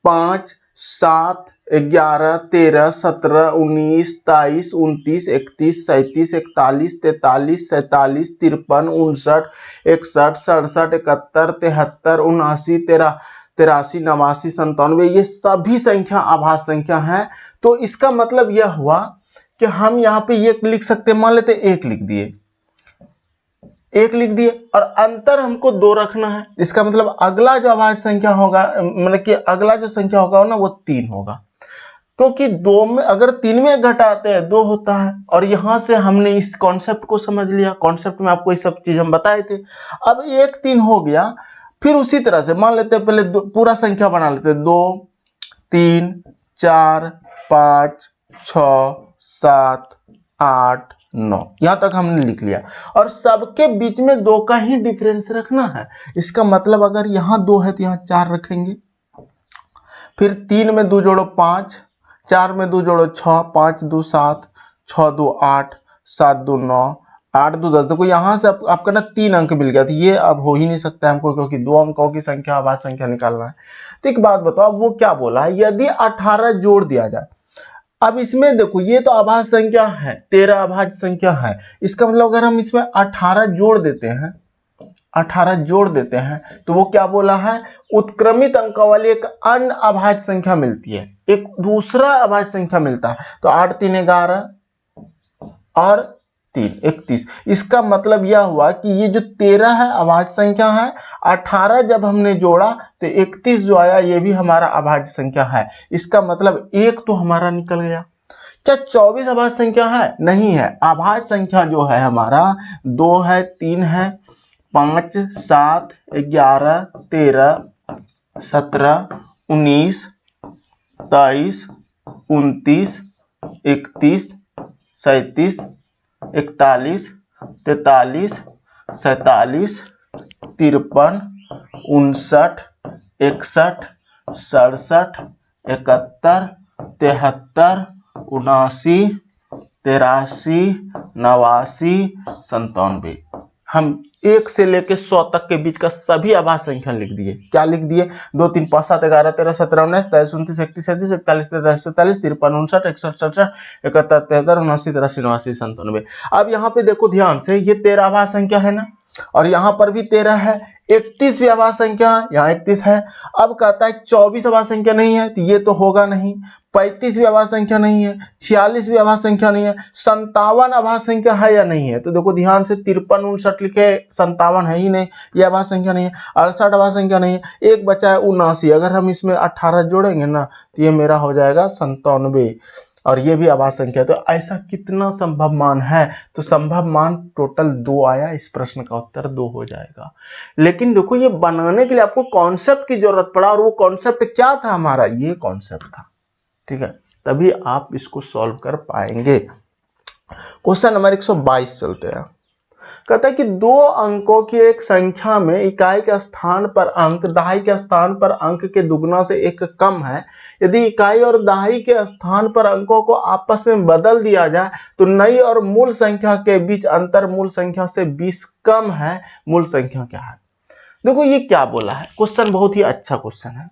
5 7 11 13 17 19 23 29 31 37 41 43 47 53 59 61 67 71 73 79 83 89 97, ये सभी संख्या अभाज्य संख्या है। तो इसका मतलब यह हुआ कि हम यहाँ पे ये लिख सकते हैं, मान लेते 1 लिख दिए, 1 लिख दिए और अंतर हमको 2 रखना है। इसका मतलब अगला जो अभाज्य संख्या होगा, मतलब कि अगला जो संख्या होगा ना वो 3 होगा, क्योंकि 2 में अगर 3 में घटाते हैं 2 होता है। और यहां से हमने इस कॉन्सेप्ट को समझ लिया, कॉन्सेप्ट में आपको ये सब चीज हम बताए थे। अब 1 3 हो गया, फिर उसी तरह से मान लेते हैं, पहले पूरा संख्या बना लेते हैं, 2 3 4 5 6 7 8 9, यहां तक हमने लिख लिया। और सबके बीच में 2 का ही डिफरेंस रखना है। इसका मतलब अगर यहां 2 है तो यहां 4 रखेंगे। फिर 3 में 2 जोड़ो 5, 4 में 2 जोड़ो 6, 5 2 7, 6 2 8, 7 2 9, 8 2 10। देखो यहां से आपका ना 3 अंक मिल गया। तो ये अब हो ही नहीं सकता हमको, क्योंकि 2 अंकों की संख्या अभाज्य संख्या निकालना है। तो एक बात बताओ, अब वो क्या बोला है, यदि 18 जोड़ दिया जाए। अब इसमें देखो ये तो अभाज्य संख्या है, 13 अभाज्य संख्या है। इसका मतलब अगर हम इसमें 18 जोड़ देते हैं, 18 जोड़ देते हैं, तो वो क्या बोला है, उत्क्रमित अंक वाली एक अन्य अभाज्य संख्या मिलती है, एक दूसरा अभाज्य संख्या मिलता है। तो 8 3 11 और 3 31। इसका मतलब यह हुआ कि ये जो 13 है अभाज्य संख्या है, 18 जब हमने जोड़ा तो 31 जो आया ये भी हमारा अभाज्य संख्या है। इसका मतलब एक तो हमारा निकल गया। क्या 24 अभाज्य संख्या है? नहीं है। अभाज्य संख्या जो है हमारा 2 है, 3 है, 5 7 11 13 17 19 23 29 31 37 41 43 47 53 59 61 67 71 73 79 83 89 97। हम 1 से लेके 100 तक के बीच का सभी अभाज्य संख्या लिख दिए। क्या लिख दिए? 2 3 5 7 11 13 17 19 23 29 31 31 41 43 47 53 59 61 67 71 73 79 83 89 97। अब यहाँ पे देखो ध्यान से, ये 13 अभाज्य संख्या है ना, और यहाँ पर भी 13 है। 31 भी अभाज्य संख्या है, यहाँ 31 है। अब कहता है 24 अभाज्य संख्या नहीं है, तो ये तो होगा नहीं। 35 भी अभाज्य संख्या नहीं है, 46 भी अभाज्य संख्या नहीं है, 57 अभाज्य संख्या है या नहीं है? तो देखो ध्यान से, 53 59 लिखे, 57 है ही नहीं, ये अभाज्य संख्या नहीं है। 68 अभाज्य संख्या नहीं है। एक बचा है 79। अगर हम इसमें 18 जोड़ेंगे ना तो ये मेरा हो जाएगा 97, और ये भी अभाज्य संख्या है। तो ऐसा कितना संभव मान है? तो संभव मान टोटल 2 आया। इस प्रश्न का उत्तर 2 हो जाएगा। लेकिन देखो ये बनाने के लिए आपको कॉन्सेप्ट की जरूरत पड़ा, और वो कॉन्सेप्ट क्या था हमारा? ये कॉन्सेप्ट था, ठीक है, तभी आप इसको सॉल्व कर पाएंगे। क्वेश्चन नंबर 122 चलते हैं। कहता है कि 2 अंकों की एक संख्या में इकाई के स्थान पर अंक दहाई के स्थान पर अंक के दुगना से 1 कम है। यदि इकाई और दहाई के स्थान पर अंकों को आपस में बदल दिया जाए तो नई और मूल संख्या के बीच अंतर मूल संख्या से 20 कम है। मूल संख्या क्या है? देखो ये क्या बोला है, क्वेश्चन बहुत ही अच्छा क्वेश्चन है।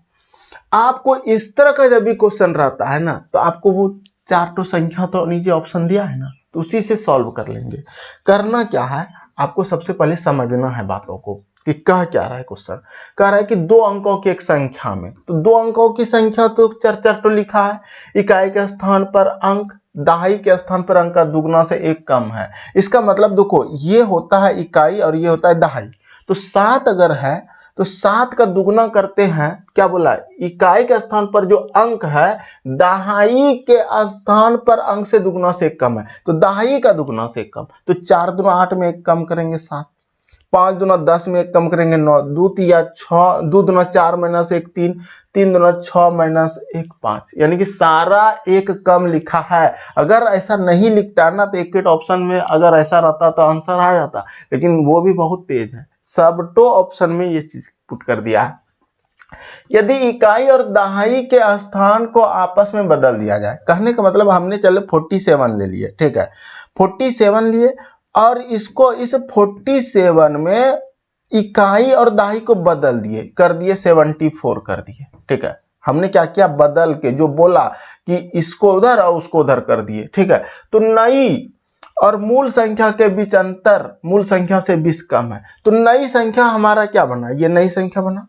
आपको इस तरह का जब भी क्वेश्चन रहता है ना, तो आपको वो 4 तो संख्या तो नीचे ऑप्शन दिया है ना, तो उसी से सॉल्व कर लेंगे। करना क्या है, आपको सबसे पहले समझना है बातों को कि कह क्या रहा है क्वेश्चन। कह रहा है कि 2 अंकों की एक संख्या में, तो 2 अंकों की संख्या तो चर तो लिखा है। इकाई के स्थान पर अंक दहाई के स्थान पर अंक का दुगना से 1 कम है। इसका मतलब देखो ये होता है इकाई और ये होता है दहाई। तो 7 अगर है तो 7 का दुगना करते हैं, क्या बोला, इकाई के स्थान पर जो अंक है दहाई के स्थान पर अंक से दुगना से 1 कम है, तो दहाई का दुगना से 1 कम। तो 4 दूना 8 में 1 कम करेंगे 7, 5 दूना 10 में 1 कम करेंगे 9, 2 तिया 6, 2 दूना 4 माइनस 1 3, 3 दूना 6 माइनस 1 5। यानी कि सारा 1 कम लिखा है। अगर ऐसा नहीं लिखता ना तो एक ऑप्शन में अगर ऐसा रहता तो आंसर आ जाता, लेकिन वो भी बहुत तेज है, सबटो ऑप्शन में ये चीज पुट कर दिया है। यदि इकाई और दहाई के स्थान को आपस में बदल दिया जाए, कहने का मतलब हमने चलो 47 ले लिए, ठीक है, 47 लिए और इसको इस 47 में इकाई और दहाई को बदल दिए, कर दिए 74 कर दिए, ठीक है। हमने क्या किया, बदल के जो बोला कि इसको उधर और उसको उधर कर दिए, ठीक है। तो नई और मूल संख्या के बीच अंतर मूल संख्या से 20 कम है, तो नई संख्या हमारा क्या बना, ये नई संख्या बना,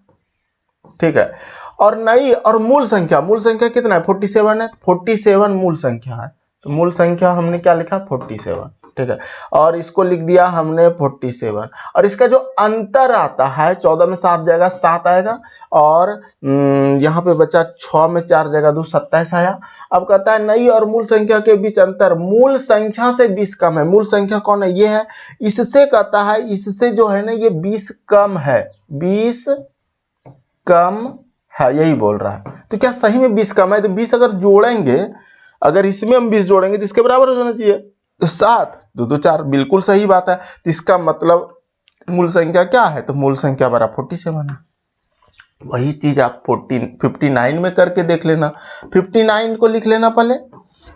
ठीक है। और नई और मूल संख्या कितना है, 47 है, 47 मूल संख्या है, तो मूल संख्या हमने क्या लिखा, 47, ठीक है। और इसको लिख दिया हमने 47, और इसका जो अंतर आता है 14 में 7 जाएगा 7 आएगा, और यहाँ पे बचा 6 में 4 जाएगा 2 27 आया। अब कहता है नई और मूल संख्या के बीच अंतर मूल संख्या से 20 कम है। मूल संख्या कौन है, ये है। इससे कहता है, इससे जो है ना ये 20 कम है, 20 कम है, यही बोल रहा है। तो क्या सही में 20 कम है? तो 20 अगर जोड़ेंगे, अगर इसमें हम 20 जोड़ेंगे तो इसके बराबर हो जाना चाहिए, तो 7, 2 2 4, बिल्कुल सही बात है। तो इसका मतलब मूल संख्या क्या है? तो मूल संख्या बराबर 47 है। वही चीज आप 59 में करके देख लेना। 59 को लिख लेना पहले,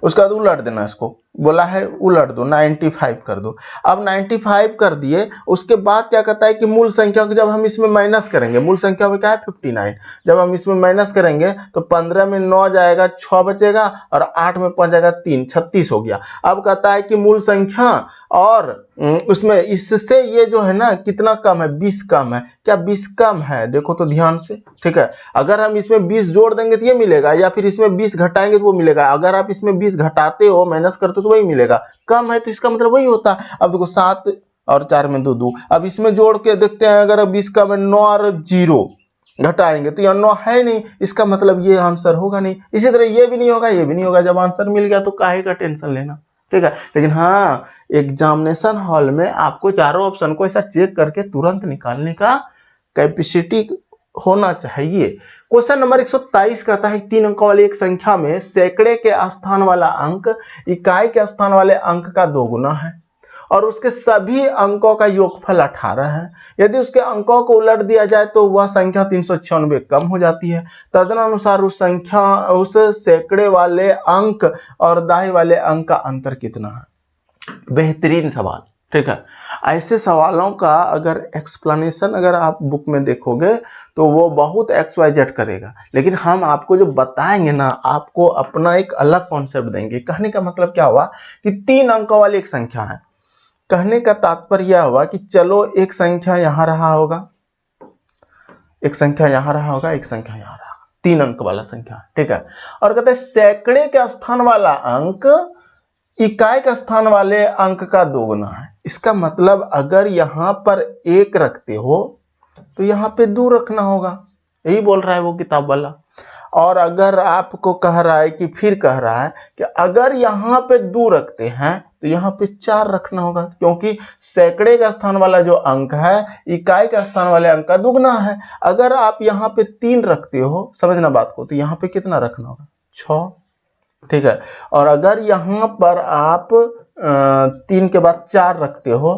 उसके बाद उलट देना। इसको बोला है उलट दो, 95 कर दो। अब 95 कर दिए, उसके बाद क्या कहता है कि मूल संख्या को जब हम इसमें माइनस करेंगे, मूल संख्या में क्या है 59, जब हम इसमें माइनस करेंगे तो 15 में 9 जाएगा, 6 बचेगा, और 8 में 5 जाएगा, 3, 36 हो गया। अब कहता है कि मूल संख्या और उसमें इससे ये जो है ना कितना कम है? 20 कम है। क्या 20 कम है? देखो तो ध्यान से, ठीक है। अगर हम इसमें 20 जोड़ देंगे तो ये मिलेगा, या फिर इसमें 20 घटाएंगे तो वो मिलेगा। अगर आप इसमें 20 घटाते हो, माइनस करते हो, तो वही मिलेगा। कम है तो इसका मतलब वही होता है। अब देखो 7 और 4 में 2 2, अब इसमें जोड़ के देखते हैं, अगर 20 कम है, 9 और 0 घटाएंगे तो यहाँ 9 है नहीं, इसका मतलब ये आंसर होगा नहीं। इसी तरह ये भी नहीं होगा, ये भी नहीं होगा। जब आंसर मिल गया तो काहे का टेंशन लेना, ठीक है। लेकिन हाँ, एग्जामिनेशन हॉल में आपको चारों ऑप्शन को ऐसा चेक करके तुरंत निकालने का कैपेसिटी होना चाहिए। क्वेश्चन नंबर 123 कहता है 3 अंकों वाली एक संख्या में सैकड़े के स्थान वाला अंक इकाई के स्थान वाले अंक का 2 गुना है और उसके सभी अंकों का योगफल 18 है। यदि उसके अंकों को उलट दिया जाए तो वह संख्या 396 कम हो जाती है। तदनुसार उस सैकड़े वाले अंक और दाई वाले अंक का अंतर कितना है? बेहतरीन सवाल, ठीक है। ऐसे सवालों का अगर एक्सप्लेनेशन अगर आप बुक में देखोगे तो वो बहुत XYZ करेगा, लेकिन हम आपको जो बताएंगे ना, आपको अपना एक अलग कॉन्सेप्ट देंगे। कहने का मतलब क्या हुआ कि 3 अंकों वाली एक संख्या है। कहने का तात्पर्य यह हुआ कि चलो एक संख्या यहां रहा होगा, एक संख्या यहां रहा होगा, एक संख्या यहां रहा, 3 अंक वाला संख्या, ठीक है। और कहते हैं सैकड़े के स्थान वाला अंक इकाई के स्थान वाले अंक का 2 गुना है। इसका मतलब अगर यहां पर 1 रखते हो तो यहां पे 2 रखना होगा, यही बोल रहा है वो किताब वाला। और अगर आपको कह रहा है कि फिर कह रहा है कि अगर यहां पे 2 रखते हैं तो यहां पे 4 रखना होगा, क्योंकि सैकड़े का स्थान वाला जो अंक है इकाई का स्थान वाले अंक का दुगना है। अगर आप यहां पे 3 रखते हो, समझना बात को, तो यहां पे कितना रखना होगा? 6, ठीक है। और अगर यहां पर आप 3 के बाद 4 रखते हो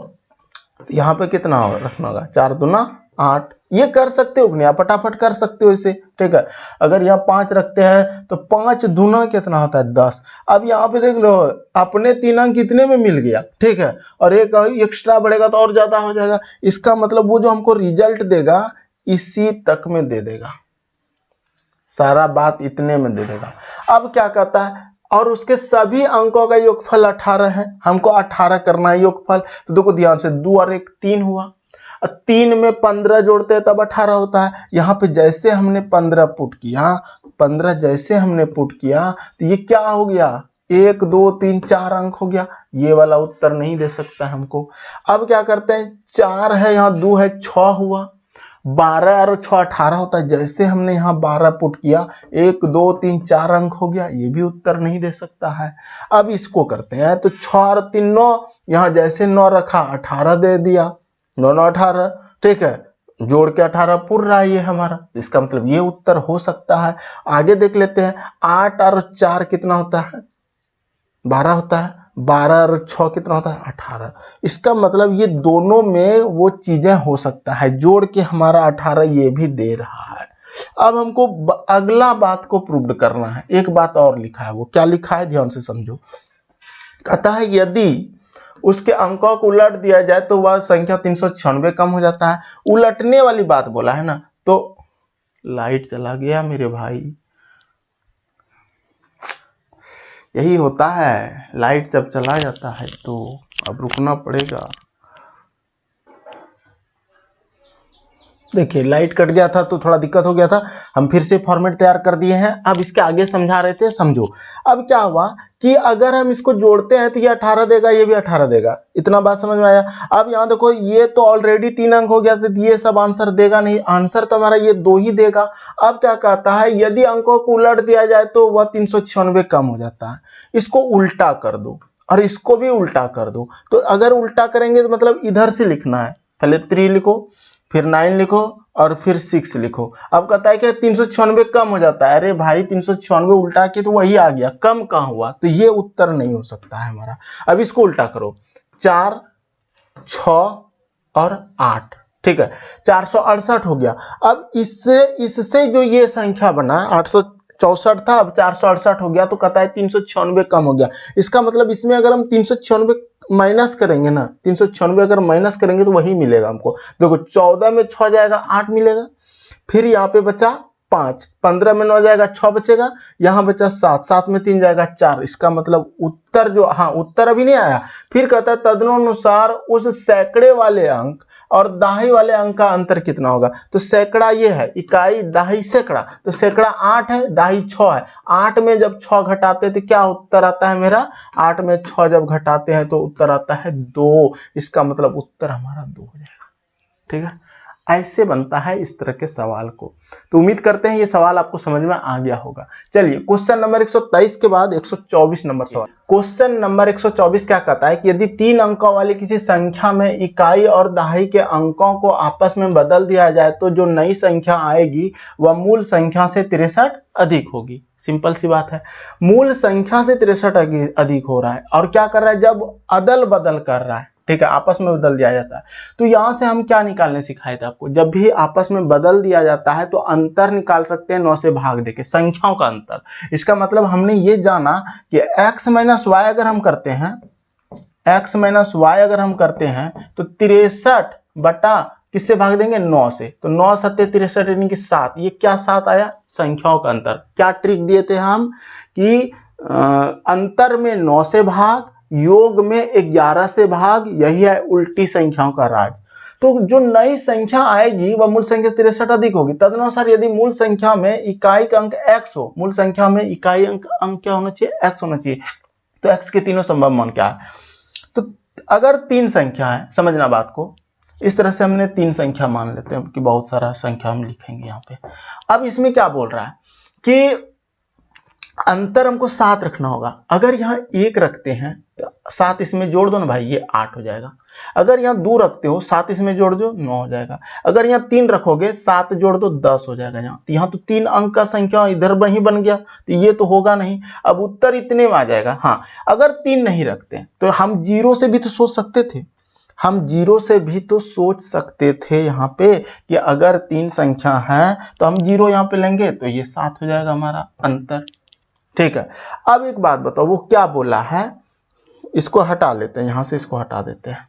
तो यहां पे कितना रखना होगा? 4 दूना 8। ये कर सकते हो नहीं, आप फटाफट कर सकते हो इसे, ठीक है। अगर यहाँ 5 रखते हैं तो 5 दूना कितना होता है? 10। अब यहाँ पे देख लो, अपने 3 अंक कितने में मिल गया, ठीक है, और एक एक्स्ट्रा बढ़ेगा तो और ज्यादा हो जाएगा। इसका मतलब वो जो हमको रिजल्ट देगा इसी तक में दे देगा, सारा बात इतने में दे देगा। अब क्या कहता है? और उसके सभी अंकों का योगफल 18 है। हमको 18 करना है योगफल। तो देखो ध्यान से, 2 और 1 3 हुआ, 3 में 15 जोड़ते हैं तब 18 होता है। यहाँ पे जैसे हमने 15 पुट किया, 15 जैसे हमने पुट किया तो ये क्या हो गया? 1 2 3 4 अंक हो गया। ये वाला उत्तर नहीं दे सकता हमको। अब क्या करते हैं? 4 है, यहाँ 2 है, 6 हुआ। 12 और 6 18 होता है। जैसे हमने यहाँ 12 पुट किया, 1 2 3 4 अंक हो गया। ये भी उत्तर नहीं दे सकता है। अब इसको करते हैं तो 6 और 3 9, यहाँ जैसे 9 रखा 18 दे दिया, 9 9 18, ठीक है। जोड़ के 18 पूर रहा है ये हमारा। इसका मतलब ये उत्तर हो सकता है। आगे देख लेते हैं, 8 और 4 कितना होता है? 12 होता है। 12 और 6 कितना होता है? 18। इसका मतलब ये दोनों में वो चीजें हो सकता है, जोड़ के हमारा 18 ये भी दे रहा है। अब हमको अगला बात को प्रूव करना है। एक बात और लिखा है, वो क्या लिखा है ध्यान से समझो। कहता है यदि उसके अंकों को उलट दिया जाए तो वह संख्या 396 कम हो जाता है। उलटने वाली बात बोला है ना। तो लाइट चला गया मेरे भाई, यही होता है, लाइट जब चला जाता है तो अब रुकना पड़ेगा। देखिए लाइट कट गया था तो थोड़ा दिक्कत हो गया था, हम फिर से फॉर्मेट तैयार कर दिए हैं। अब इसके आगे समझा रहे थे, समझो। अब क्या हुआ कि अगर हम इसको जोड़ते हैं तो ये 18 देगा, ये भी 18 देगा। इतना बात समझ में आया? अब यहाँ देखो, ये तो ऑलरेडी 3 अंक हो गया था, ये सब आंसर देगा नहीं, आंसर तो हमारा ये 2 ही देगा। अब क्या कहता है? यदि अंकों को उलट दिया जाए तो वह 396 कम हो जाता है। इसको उल्टा कर दो और इसको भी उल्टा कर दो। तो अगर उल्टा करेंगे तो मतलब इधर से लिखना है, पहले 3 लिखो, फिर 9 लिखो और फिर 6 लिखो। अब कहता है कि 396 कम हो जाता है। अरे भाई 396 उल्टा के तो वही आ गया, कम कहाँ हुआ? तो ये उत्तर नहीं हो सकता है हमारा। अब इसको उल्टा करो, 4, 6 और 8, ठीक है, 468 हो गया। अब इससे जो ये संख्या बना 864 था, अब 468 हो गया, तो कहता है 396 कम हो गया। इसका मतलब इसमें अगर हम 396 माइनस करेंगे ना, 396 अगर माइनस करेंगे तो वही मिलेगा हमको। देखो 14 में 6 जाएगा 8 मिलेगा, फिर यहाँ पे बचा 5, 15 में 9 जाएगा 6 बचेगा, यहाँ बचा 7, 7 में 3 जाएगा 4। इसका मतलब उत्तर जो, हाँ उत्तर अभी नहीं आया। फिर कहता है तदनुसार उस सैकड़े वाले अंक और दाही वाले अंक का अंतर कितना होगा? तो सैकड़ा ये है, इकाई दाही सैकड़ा, तो सैकड़ा 8 है, दाही 6 है। 8 में जब 6 घटाते हैं तो क्या उत्तर आता है मेरा? 8 में 6 जब घटाते हैं तो उत्तर आता है 2। इसका मतलब उत्तर हमारा 2 हो जाएगा। ठीक है, ऐसे बनता है इस तरह के सवाल को। तो उम्मीद करते हैं ये सवाल आपको समझ में आ गया होगा। चलिए क्वेश्चन नंबर 123 के बाद 124 नंबर सवाल। क्वेश्चन नंबर 124 क्या कहता है कि यदि 3 अंकों वाली किसी संख्या में इकाई और दहाई के अंकों को आपस में बदल दिया जाए तो जो नई संख्या आएगी वह मूल संख्या से 63 अधिक होगी। सिंपल सी बात है, मूल संख्या से 63 अधिक हो रहा है और क्या कर रहा है? जब अदल बदल कर रहा है, ठीक है, आपस में बदल दिया जाता है। तो यहां से हम क्या निकालने सिखाए थे आपको? जब भी आपस में बदल दिया जाता है तो अंतर निकाल सकते हैं 9 से भाग देके, संख्याओं का अंतर। इसका मतलब हमने ये जाना कि x माइनस वाई अगर हम करते हैं, x माइनस वाई अगर हम करते हैं तो 63 बटा किससे भाग देंगे? 9 से। तो 9 सत्ते 63 यानी कि 7। ये क्या 7 आया? संख्याओं का अंतर। क्या ट्रिक दिए थे हम कि अंतर में 9 से भाग, योग में 11 से भाग, यही है उल्टी संख्याओं का राज। तो जो नई संख्या आएगी वह मूल संख्या से 63 अधिक होगी। तदनुसार यदि मूल संख्या में इकाई का अंक x हो, मूल संख्या में इकाई अंक क्या होना चाहिए? x होना चाहिए। तो x के तीनों संभव मान क्या है? तो अगर 3 संख्या है, समझना बात को, इस तरह से हमने 3 संख्या मान लेते हैं कि बहुत सारा संख्या हम लिखेंगे यहाँ पे। अब इसमें क्या बोल रहा है कि अंतर हमको 7 रखना होगा। अगर यहाँ 1 रखते हैं तो 7 इसमें जोड़ दो ना भाई, ये 8 हो जाएगा। अगर यहाँ 2 रखते हो, 7 इसमें जोड़ दो, 9 हो जाएगा। अगर यहाँ 3 रखोगे, 7 जोड़ दो, 10 हो जाएगा। यहाँ तो 3 अंक का संख्या इधर वही बन गया, तो ये तो होगा नहीं। अब उत्तर इतने में आ जाएगा। हाँ, अगर 3 नहीं रखते तो हम 0 से भी तो सोच सकते थे, हम 0 से भी तो सोच सकते थे यहाँ पे कि अगर 3 संख्या है तो हम 0 यहाँ पे लेंगे तो ये 7 हो जाएगा हमारा अंतर। ठीक है, अब एक बात बताओ, वो क्या बोला है? इसको हटा लेते हैं, यहां से इसको हटा देते हैं।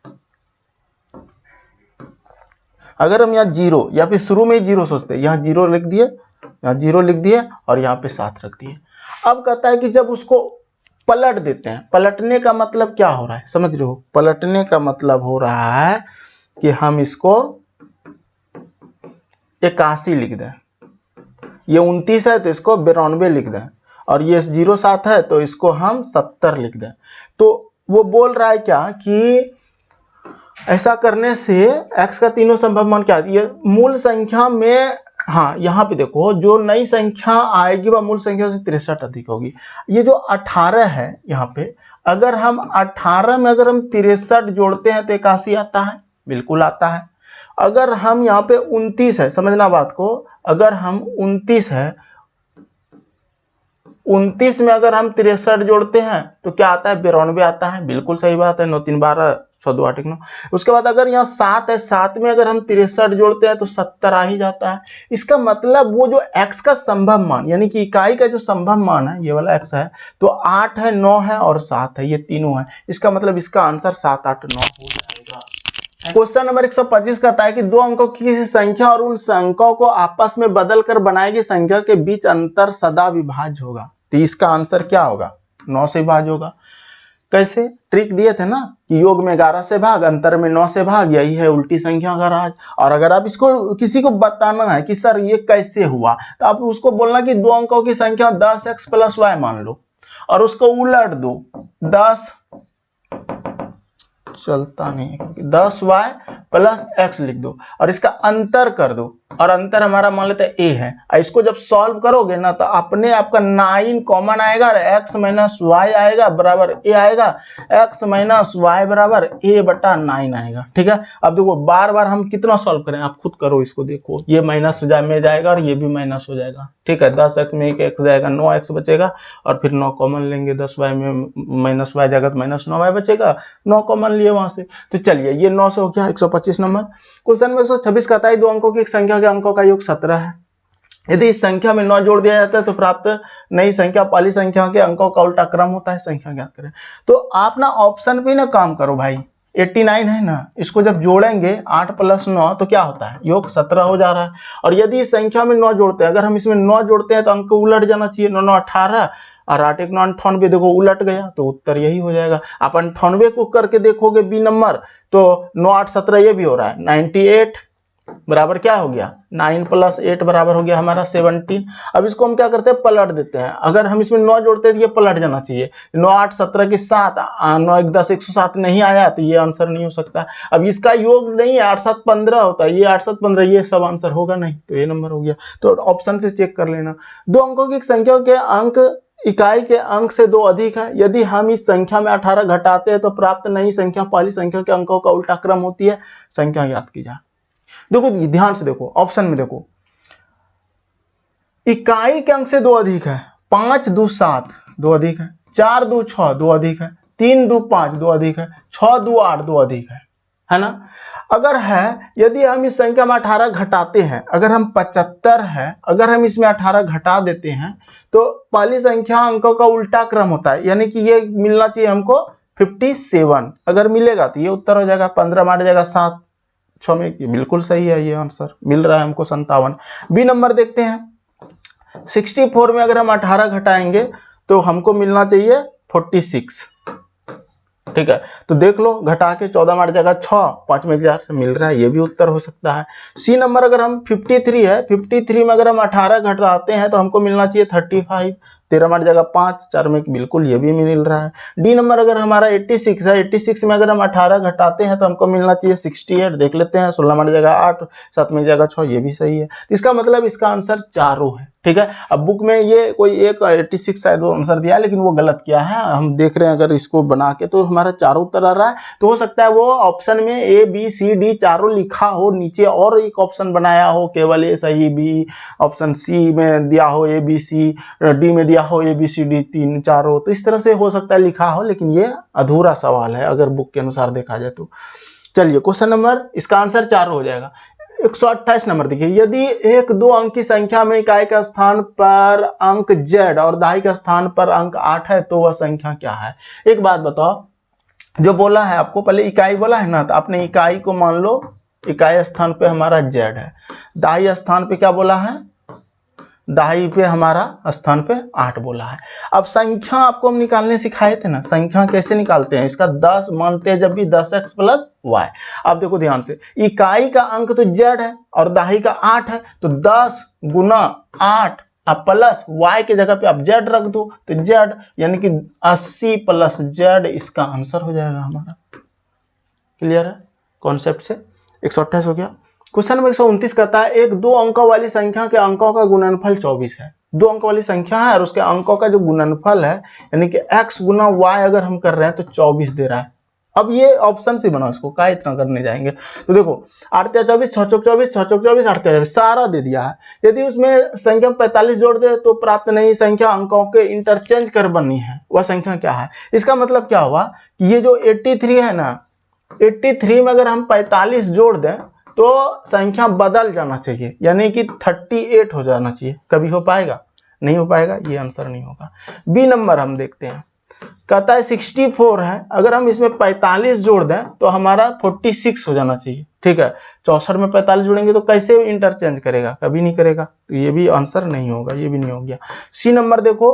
अगर हम यहाँ 0 या फिर शुरू में ही 0 सोचते, यहाँ 0 लिख दिए, यहाँ 0 लिख दिए और यहाँ पे 7 रख दिए। अब कहता है कि जब उसको पलट देते हैं, पलटने का मतलब क्या हो रहा है? समझ रहे हो? पलटने का मतलब हो रहा है कि हम इसको 81 लिख दें, ये 29 है तो इसको 92 लिख दें, और ये 07 है तो इसको हम 70 लिख दें। तो वो बोल रहा है क्या कि ऐसा करने से x का तीनों संभव मान क्या? ये मूल संख्या में, हाँ यहाँ पे देखो, जो नई संख्या आएगी वह मूल संख्या से 63 अधिक होगी। ये जो 18 है यहाँ पे, अगर हम 18 में अगर हम 63 जोड़ते हैं तो 81 आता है, बिल्कुल आता है। अगर हम यहाँ पे 29 है, समझना बात को, अगर हम 29 है, 29 में अगर हम 63 जोड़ते हैं तो क्या आता है? 92 आता है, बिल्कुल सही बात है। 9 3 12 14 8 9। उसके बाद अगर यहाँ 7 है, 7 में अगर हम 63 जोड़ते हैं तो 70 आ ही जाता है। इसका मतलब वो जो x का संभव मान, यानी कि इकाई का जो संभव मान है, ये वाला x है, तो 8 है, 9 है और 7 है, ये तीनों है। इसका मतलब इसका आंसर 7 8 9 हो जाएगा। क्वेश्चन नंबर 125 कहता है कि 2 अंकों की किसी संख्या और उन अंकों को आपस में बदलकर बनाई गई संख्या के बीच अंतर सदा विभाज्य होगा। तो इसका आंसर क्या होगा? 9 से विभाज्य होगा। कैसे? ट्रिक दिए थे ना कि योग में 11 से भाग, अंतर में 9 से भाग, यही है उल्टी संख्या का राज। और अगर आप इसको किसी को बताना है कि सर ये कैसे हुआ, तो आप उसको बोलना कि 2 अंकों की संख्या 10x प्लस y मान लो और उसको उलट दो, 10 चलता नहीं है क्योंकि 10y प्लस x लिख दो और इसका अंतर कर दो, और अंतर हमारा मान लेते हैं a है। इसको जब सॉल्व करोगे ना तो अपने आपका 9 कॉमन आएगा, x माइनस वाई आएगा बराबर a आएगा, x माइनस वाई बराबर a बटा 9 आएगा। ठीक है, अब देखो बार बार हम कितना सॉल्व करें, आप खुद करो इसको, देखो ये माइनस में जाएगा और ये भी माइनस हो जाएगा। ठीक है, 10x में 1x जाएगा, 9x बचेगा और फिर 9 कॉमन लेंगे, 10y में माइनस वाई जाएगा तो माइनस 9y बचेगा, 9 कॉमन लिए वहां से। तो चलिए ये 9 से हो गया 125 नंबर। क्वेश्चन में 126 कहता है दो अंकों की एक संख्या के अंकों का योग 17 है। यदि इस संख्या में 9 जोड़ दिया जाता है तो प्राप्त नई संख्या पहली संख्या के अंकों का उल्टा क्रम होता है, संख्या ज्ञात करें। तो आप ना ऑप्शन पे ना काम करो भाई, 89 है ना, इसको जब जोड़ेंगे 8 + 9 तो क्या होता है, योग 17 हो जा रहा है। और यदि इस संख्या में 9 जोड़ते हैं, अगर हम इसमें 9 जोड़ते हैं तो अंक उलट जाना चाहिए, 9 9 18 और 8 1 9 98, देखो उलट गया तो उत्तर यही हो जाएगा। आप 98 को करके देखोगे बी नंबर तो 9 8 17 ये भी हो रहा है, 98 बराबर क्या हो गया, 9 + 8 बराबर हो गया हमारा 17। अब इसको हम क्या करते हैं, पलट देते हैं। अगर हम इसमें 9 जोड़ते हैं तो ये पलट जाना चाहिए, 9 8 17 के 7, 9 1 10 107 नहीं आया तो ये आंसर नहीं हो सकता। अब इसका योग नहीं है, 8 7 15 होता है, ये 8 7 15 ये सब आंसर होगा नहीं, तो ये नंबर हो गया। तो ऑप्शन से चेक कर लेना। दो अंकों की संख्या के अंक इकाई के अंक से 2 अधिक है। यदि हम इस संख्या में 18 घटाते हैं तो प्राप्त नई संख्या पहली संख्या के अंकों का उल्टा क्रम होती है, संख्या ज्ञात की जाए। देखो ध्यान से देखो, ऑप्शन में देखो, इकाई के अंक से 2 अधिक है, 5 2 7 2 अधिक है, 4 2 6 2 अधिक है, 3 2 5 2 अधिक है, 6 2 8 2 अधिक है ना। अगर है यदि हम इस संख्या में 18 घटाते हैं, अगर हम 75 है, अगर हम इसमें 18 घटा देते हैं तो पहली संख्या अंकों का उल्टा क्रम होता है, यानी कि ये मिलना चाहिए हमको 57। अगर मिलेगा तो ये उत्तर हो जाएगा, 15 मार जाएगा 7 6 में, बिल्कुल सही है ये आंसर, मिल रहा है हमको 57। बी नंबर देखते हैं, 64 में अगर हम 18 घटाएंगे तो हमको मिलना चाहिए 46। ठीक है, तो देख लो घटा के 14 मार जाएगा 6, 5 में 4 से मिल रहा है, ये भी उत्तर हो सकता है। सी नंबर अगर हम 53 है, 53 में अगर हम 18 घटाते हैं तो हमको मिलना चाहिए 35, 13 मार जाएगा 5, 4 में, बिल्कुल ये भी मिल रहा है। डी नंबर अगर हमारा 86 है, 86 में अगर हम 18 घटाते हैं तो हमको मिलना चाहिए 68, देख लेते हैं, 16 मार जाएगा 8, 7 में जाएगा 6, ये भी सही है। इसका मतलब इसका आंसर चारों है। ठीक है, अब बुक में ये कोई एक 86 शायद आंसर दिया है लेकिन वो गलत किया है, हम देख रहे हैं अगर इसको बना के तो हमारा चारों उत्तर आ रहा है। तो हो सकता है वो ऑप्शन में ए बी सी डी चारों लिखा हो, नीचे और एक ऑप्शन बनाया हो, केवल ए सही, बी ऑप्शन सी में दिया हो ए बी सी, डी में दिया हो ए बी सी डी, 3 चारों, तो इस तरह से हो सकता है लिखा हो, लेकिन ये अधूरा सवाल है अगर बुक के अनुसार देखा जाए तो। चलिए क्वेश्चन नंबर, इसका आंसर चारों हो जाएगा। 128 नंबर देखिए, यदि एक 2 अंक की संख्या में इकाई का स्थान पर अंक z और दहाई का स्थान पर अंक 8 है तो वह संख्या क्या है। एक बात बताओ, जो बोला है आपको पहले इकाई बोला है ना, तो आपने इकाई को मान लो, इकाई स्थान पे हमारा z है, दहाई स्थान पे क्या बोला है, दहाई पे हमारा स्थान पे 8 बोला है। अब संख्या आपको हम निकालने सिखाए थे ना, संख्या कैसे निकालते हैं, इसका 10 मानते हैं जब भी 10x + y। अब देखो ध्यान से, इकाई का अंक तो z है और दहाई का 8 है, तो 10 × 8 अब प्लस y के जगह पे आप z रख दो, तो z यानी कि 80 + z इसका आंसर हो जाएगा हमारा। क्लियर है कॉन्सेप्ट से। 128 हो गया। क्वेश्चन नंबर 129 कहता है एक 2 अंकों वाली संख्या के अंकों का गुणनफल 24 है। 2 अंकों वाली संख्या है और उसके अंकों का जो गुणनफल है यानी कि x × y अगर हम कर रहे हैं तो 24 दे रहा है। अब ये ऑप्शन से बनाओ, इसको क्या इतना करने जाएंगे। तो देखो 8 × 24 6 × 24 6 × 24 8 × 24 सारा दे दिया है। यदि उसमें संख्या 45 जोड़ दे तो प्राप्त नई संख्या अंकों के इंटरचेंज कर बननी है, वह संख्या क्या है। इसका मतलब क्या हुआ कि ये जो 83 है ना, 83 में अगर हम 45 जोड़ दें तो संख्या बदल जाना चाहिए, यानी कि 38 हो जाना चाहिए। कभी हो पाएगा? नहीं हो पाएगा, ये आंसर नहीं होगा। बी नंबर हम देखते हैं, कहता है 64 है, अगर हम इसमें 45 जोड़ दें तो हमारा 46 हो जाना चाहिए। ठीक है, 64 में 45 जोड़ेंगे तो कैसे इंटरचेंज करेगा, कभी नहीं करेगा, तो ये भी आंसर नहीं होगा, ये भी नहीं हो गया। सी नंबर देखो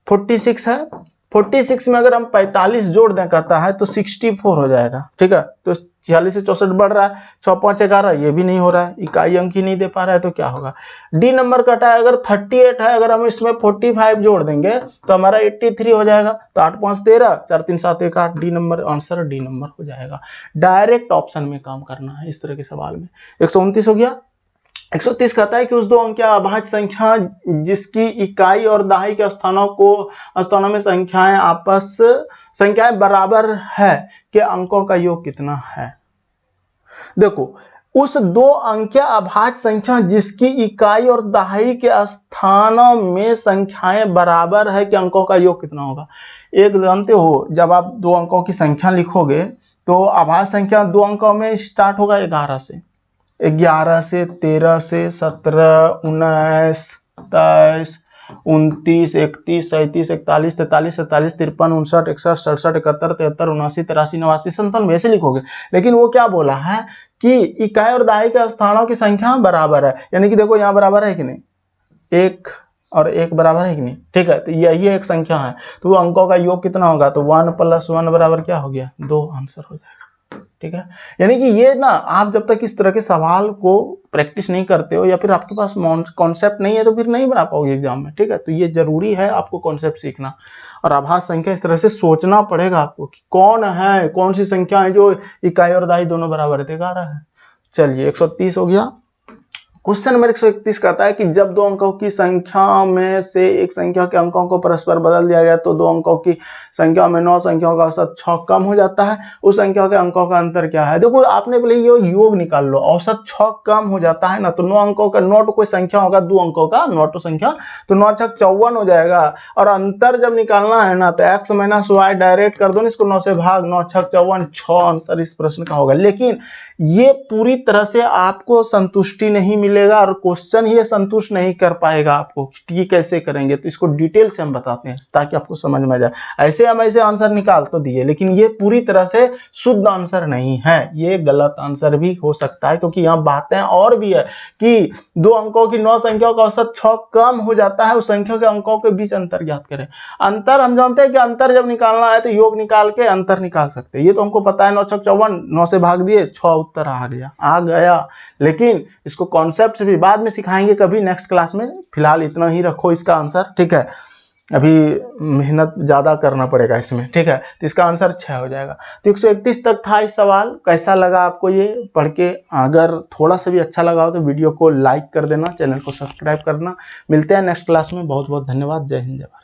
46 है, 46 में अगर हम 45 जोड़ दें कहता है तो 64 हो जाएगा। ठीक है, तो 46 से 64 बढ़ रहा है, 6 5 11, ये भी नहीं हो रहा है, इकाई अंक ही नहीं दे पा रहा है, तो क्या होगा। डी नंबर कटा है, अगर 38 है, अगर हम इसमें 45 जोड़ देंगे तो हमारा 83 हो जाएगा, तो 8 5 13 4 3 7 1 8, D number answer D number हो जाएगा। डायरेक्ट ऑप्शन में काम करना है इस तरह के सवाल में। 129 हो गया। 130 कहता है कि उस दो अंकीय अभाज्य संख्या जिसकी इकाई और दहाई के स्थानों में संख्याएं बराबर है के अंकों का योग कितना है। देखो, उस दो अंकीय अभाज्य संख्या जिसकी इकाई और दहाई के स्थानों में संख्याएं बराबर है कि अंकों का योग कितना होगा। एक जानते हो, जब आप दो अंकों की संख्या लिखोगे तो अभाज्य संख्या दो अंकों में स्टार्ट होगा 11 से, 11 से 13 से 17 19 23 29 31 37 41 43 47 53 59 61 67 71 73 79 83 89 97 ऐसे लिखोगे। लेकिन वो क्या बोला है कि इकाई और दहाई के स्थानों की संख्या बराबर है, यानी कि देखो यहाँ बराबर है कि नहीं, एक और एक बराबर है कि नहीं, ठीक है। तो यही एक संख्या है, तो वो अंकों का योग कितना होगा, तो 1 + 1 बराबर क्या हो गया, 2 आंसर हो जाएगा। ठीक है, यानी कि ये ना, आप जब तक इस तरह के सवाल को प्रैक्टिस नहीं करते हो या फिर आपके पास कॉन्सेप्ट नहीं है तो फिर नहीं बना पाओगे एग्जाम में। ठीक है, तो ये जरूरी है आपको कॉन्सेप्ट सीखना और आभाज्य संख्या इस तरह से सोचना पड़ेगा आपको कि कौन है, कौन सी संख्या है जो इकाई और दहाई दोनों बराबर है। 11 है। चलिए 130 हो गया। क्वेश्चन नंबर 131 कहता है कि जब दो अंकों की संख्या में से एक संख्या के अंकों को परस्पर बदल दिया गया तो दो अंकों की संख्या में 9 संख्याओं का औसत 6 कम हो जाता है, उस संख्या के अंकों का अंतर क्या है। देखो, आपने पहले ये योग निकाल लो, औसत 6 कम हो जाता है ना, तो 9 अंकों का, 9 तो कोई संख्या होगा, 2 अंकों का 9 तो संख्या, तो 9 × 54 हो जाएगा। और अंतर जब निकालना है ना तो x - y डायरेक्ट कर दो, इसको 9 से भाग, 9 × 54 6 आंसर इस प्रश्न का होगा। लेकिन ये पूरी तरह से आपको संतुष्टि नहीं मिलेगा और क्वेश्चन ही संतुष्ट नहीं कर पाएगा आपको कि कैसे करेंगे, तो इसको डिटेल से हम बताते हैं ताकि आपको समझ में आ जाए। ऐसे हम ऐसे आंसर निकाल तो दिए, लेकिन ये पूरी तरह से शुद्ध आंसर नहीं है, ये गलत आंसर भी हो सकता है, क्योंकि यहाँ बातें और भी है कि दो अंकों की 9 संख्याओं का औसत 6 कम हो जाता है, उस संख्या के अंकों के बीच अंतर ज्ञात करें। अंतर हम जानते हैं कि अंतर जब निकालना है तो योग निकाल के अंतर निकाल सकते हैं, ये तो हमको पता है। 9 × 54, 9 से भाग दिए, 6 उत्तर आ गया। लेकिन इसको कॉन्सेप्ट से भी बाद में सिखाएंगे कभी नेक्स्ट क्लास में, फिलहाल इतना ही रखो इसका आंसर। ठीक है, अभी मेहनत ज्यादा करना पड़ेगा इसमें। ठीक है, तो इसका आंसर 6 हो जाएगा। तो 131 तक था इस सवाल। कैसा लगा आपको ये पढ़ के? अगर थोड़ा सा भी अच्छा लगा हो तो वीडियो को लाइक कर देना, चैनल को सब्सक्राइब करना। मिलते हैं नेक्स्ट क्लास में। बहुत बहुत धन्यवाद। जय हिंद, जय भारत।